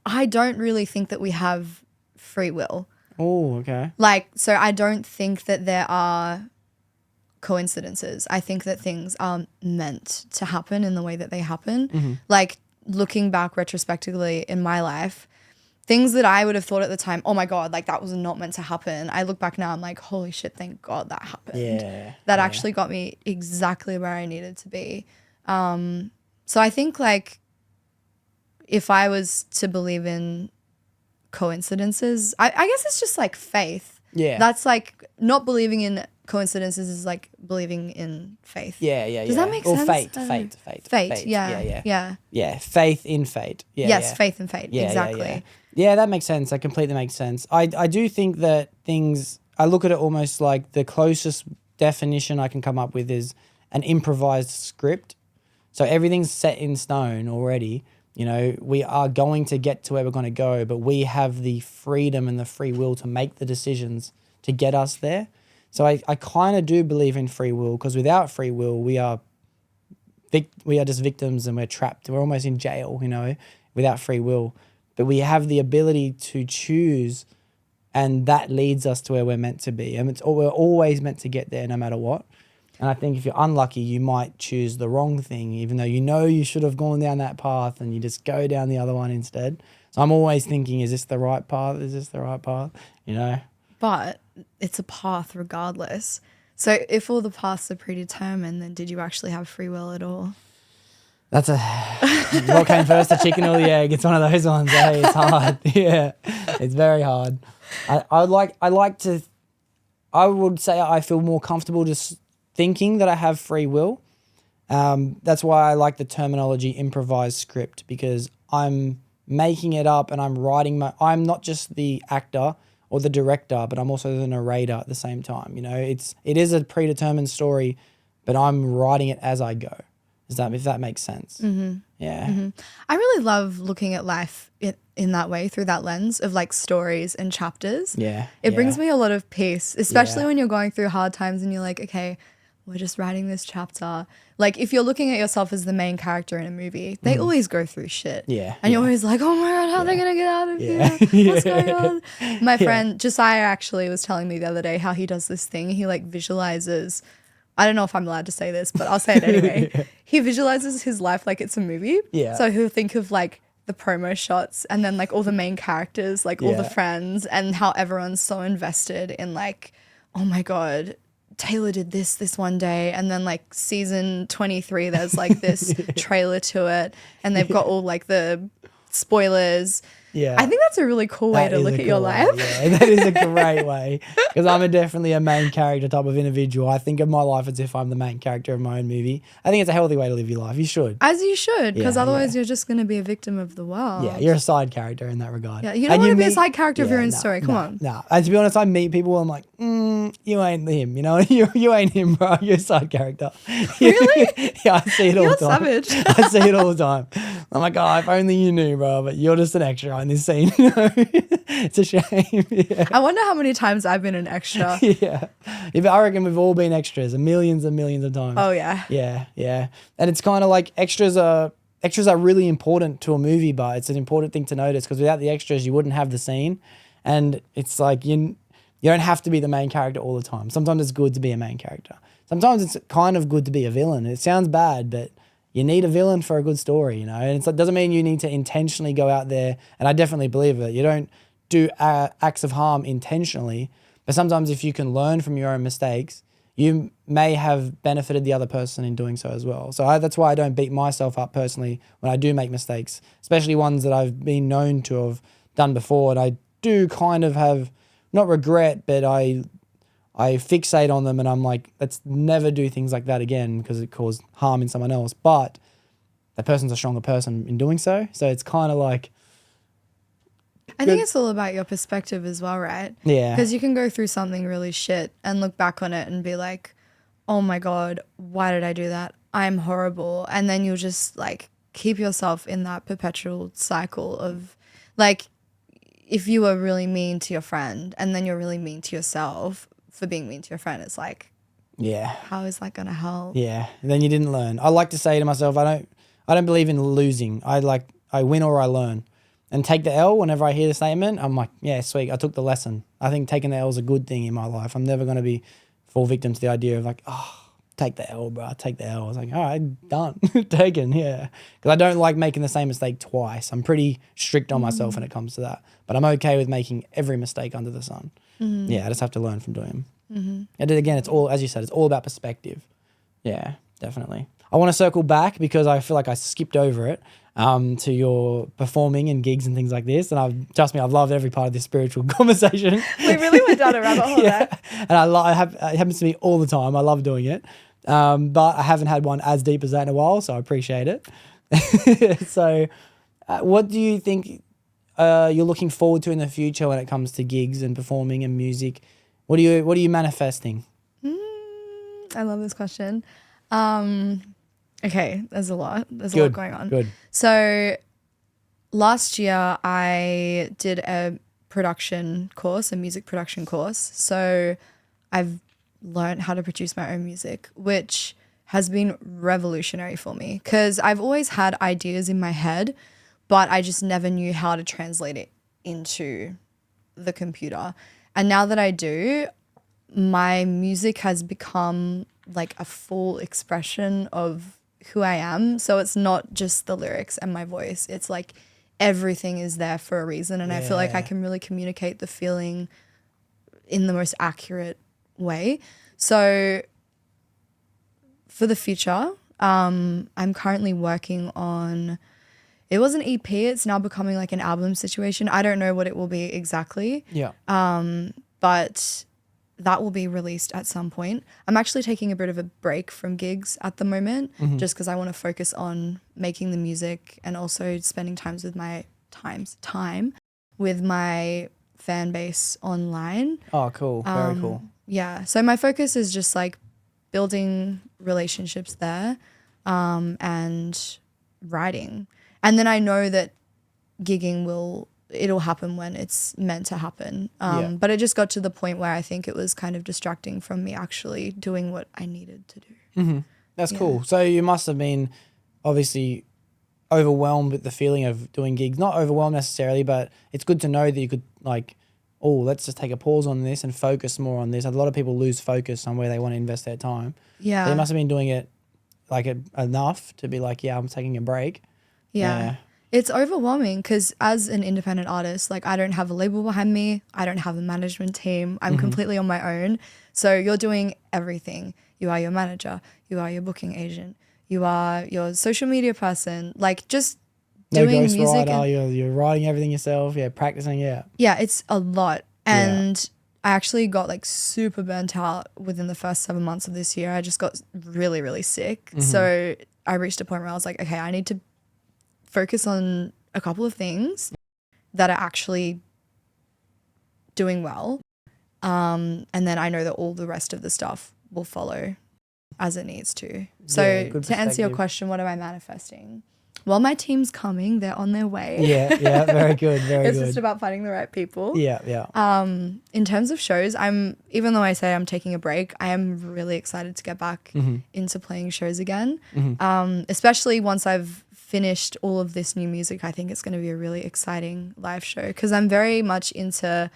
I don't really think that we have free will. Oh, okay. Like, so I don't think that there are coincidences. I think that things are meant to happen in the way that they happen. Like, looking back retrospectively in my life, things that I would have thought at the time, oh my God, like that was not meant to happen. I look back now, I'm like, holy shit, thank God that happened. Yeah. That actually got me exactly where I needed to be. So I think, like, if I was to believe in coincidences, I guess it's just like faith. Yeah. That's like, not believing in coincidences is like believing in faith. Yeah. Does that make sense? Or fate. Yeah. Yeah, faith in fate. Yeah. Yes, faith in fate. Yeah, exactly. Yeah, that makes sense. That completely makes sense. I do think that I look at it almost like the closest definition I can come up with is an improvised script. So everything's set in stone already. You know, we are going to get to where we're going to go, but we have the freedom and the free will to make the decisions to get us there. So I kind of do believe in free will, because without free will, we are just victims and we're trapped. We're almost in jail, you know, without free will. But we have the ability to choose, and that leads us to where we're meant to be. And we're always meant to get there no matter what. And I think if you're unlucky, you might choose the wrong thing, even though you know you should have gone down that path, and you just go down the other one instead. So I'm always thinking, is this the right path? Is this the right path? You know? But it's a path regardless. So if all the paths are predetermined, then did you actually have free will at all? That's what came first, the chicken or the egg? It's one of those ones. Hey, it's hard. Yeah, it's very hard. I like to I would say I feel more comfortable just thinking that I have free will. That's why I like the terminology improvised script, because I'm making it up and I'm not just the actor or the director, but I'm also the narrator at the same time. You know, it is a predetermined story, but I'm writing it as I go. If that makes sense. Mm-hmm. Yeah. Mm-hmm. I really love looking at life in that way, through that lens of like stories and chapters. Yeah. It brings me a lot of peace, especially when you're going through hard times and you're like, okay, we're just writing this chapter. Like if you're looking at yourself as the main character in a movie, they always go through shit. Yeah. And you're always like, oh my God, how are they going to get out of here? What's going on? My friend Josiah actually was telling me the other day how he does this thing. He like visualizes, I don't know if I'm allowed to say this, but I'll say it anyway. He visualizes his life like it's a movie. Yeah. So he'll think of like the promo shots and then like all the main characters, like all the friends, and how everyone's so invested in like, oh my God, Tayla did this one day, and then like season 23 there's like this trailer to it, and they've got all like the spoilers. Yeah. I think that's a really cool way to look at your life. Yeah, that is a great way, because I'm definitely a main character type of individual. I think of my life as if I'm the main character of my own movie. I think it's a healthy way to live your life. You should. As you should, because otherwise you're just going to be a victim of the world. Yeah, you're a side character in that regard. Yeah, you don't want to be a side character of your own story. Come on. No. And to be honest, I meet people and I'm like, you ain't him, you know? you ain't him, bro. You're a side character. Really? Yeah, I see it all the time. You're savage. I see it all the time. I'm like, oh, if only you knew, bro, but you're just an extra in this scene. It's a shame. Yeah. I wonder how many times I've been an extra. Yeah. I reckon we've all been extras millions and millions of times. Oh, yeah. Yeah. And it's kind of like extras are really important to a movie, but it's an important thing to notice, because without the extras, you wouldn't have the scene. And it's like you don't have to be the main character all the time. Sometimes it's good to be a main character. Sometimes it's kind of good to be a villain. It sounds bad, but you need a villain for a good story, you know? And it doesn't mean you need to intentionally go out there, and I definitely believe it. You don't do acts of harm intentionally, but sometimes if you can learn from your own mistakes, you may have benefited the other person in doing so as well. So that's why I don't beat myself up personally when I do make mistakes, especially ones that I've been known to have done before. And I do kind of have, not regret, but I fixate on them and I'm like, let's never do things like that again because it caused harm in someone else. But that person's a stronger person in doing so. So it's kind of like... I think it's all about your perspective as well, right? Yeah. Because you can go through something really shit and look back on it and be like, oh my God, why did I do that? I'm horrible. And then you'll just like keep yourself in that perpetual cycle of like, if you were really mean to your friend and then you're really mean to yourself for being mean to your friend, it's like, yeah, how is that going to help? Yeah. And then you didn't learn. I like to say to myself, I don't believe in losing. I win or I learn. And take the L whenever I hear the statement, I'm like, yeah, sweet, I took the lesson. I think taking the L is a good thing in my life. I'm never going to fall victim to the idea of like, oh, take the L, bro, take the L. I was like, all right, done, taken, yeah. Because I don't like making the same mistake twice. I'm pretty strict on myself when it comes to that. But I'm okay with making every mistake under the sun. Mm-hmm. Yeah, I just have to learn from doing them. Mm-hmm. And then again, it's all, as you said, it's all about perspective. Yeah, definitely. I want to circle back because I feel like I skipped over it. To your performing and gigs and things like this, and trust me, I've loved every part of this spiritual conversation. We really went down a rabbit hole there. And it happens to me all the time. I love doing it, but I haven't had one as deep as that in a while, so I appreciate it. So, what do you think you're looking forward to in the future when it comes to gigs and performing and music? What are you manifesting? I love this question. Okay, there's a lot. There's a lot going on. Good. So last year I did a production course, a music production course. So I've learned how to produce my own music, which has been revolutionary for me because I've always had ideas in my head, but I just never knew how to translate it into the computer. And now that I do, my music has become like a full expression of who I am. So it's not just the lyrics and my voice. It's like everything is there for a reason. And I feel like I can really communicate the feeling in the most accurate way. So for the future, I'm currently working on, it was an EP. It's now becoming like an album situation. I don't know what it will be exactly. Yeah. But that will be released at some point. I'm actually taking a bit of a break from gigs at the moment, just because I want to focus on making the music and also spending time with my fan base online. Oh, cool. Very cool. Yeah. So my focus is just like building relationships there, and writing. And then I know that gigging it'll happen when it's meant to happen. But it just got to the point where I think it was kind of distracting from me actually doing what I needed to do. That's cool. So you must have been obviously overwhelmed with the feeling of doing gigs. Not overwhelmed necessarily, but it's good to know that you could like, oh, let's just take a pause on this and focus more on this. A lot of people lose focus on where they want to invest their time. Yeah. So you must have been doing it like enough to be like, yeah, I'm taking a break. Yeah. It's overwhelming because as an independent artist, like I don't have a label behind me. I don't have a management team. I'm completely on my own. So you're doing everything. You are your manager. You are your booking agent. You are your social media person. Like just doing music. You're writing everything yourself. Yeah, practicing. Yeah. Yeah, it's a lot. And I actually got like super burnt out within the first 7 months of this year. I just got really, really sick. So I reached a point where I was like, okay, I need to focus on a couple of things that are actually doing well. And then I know that all the rest of the stuff will follow as it needs to. So to answer your question, what am I manifesting? Well, my team's coming. They're on their way. Yeah, very good, very it's good. just about finding the right people. Yeah. In terms of shows, even though I say I'm taking a break, I am really excited to get back into playing shows again. Especially once I've finished all of this new music. I think it's going to be a really exciting live show because I'm very much into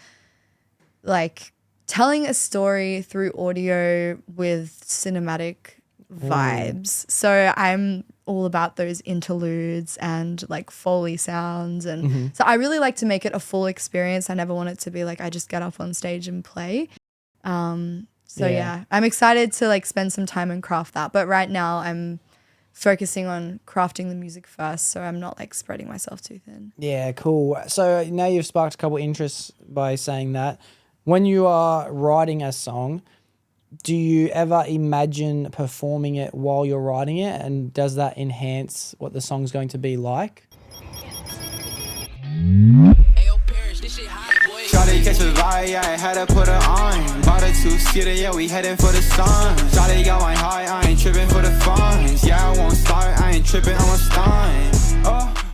like telling a story through audio with cinematic vibes. So I'm all about those interludes and like Foley sounds. And so I really like to make it a full experience. I never want it to be like I just get up on stage and play. I'm excited to like spend some time and craft that. But right now I'm focusing on crafting the music first, so I'm not like spreading myself too thin. Yeah, cool. So now you've sparked a couple interests by saying that. When you are writing a song, do you ever imagine performing it while you're writing it? And does that enhance what the song's going to be like? Shawty catch a vibe, yeah, I had to put her on. Bought a two-seater, yeah, we heading for the sun. Shawty going high, I ain't tripping for the funds. Yeah, I won't start, I ain't tripping, I'm a stunt.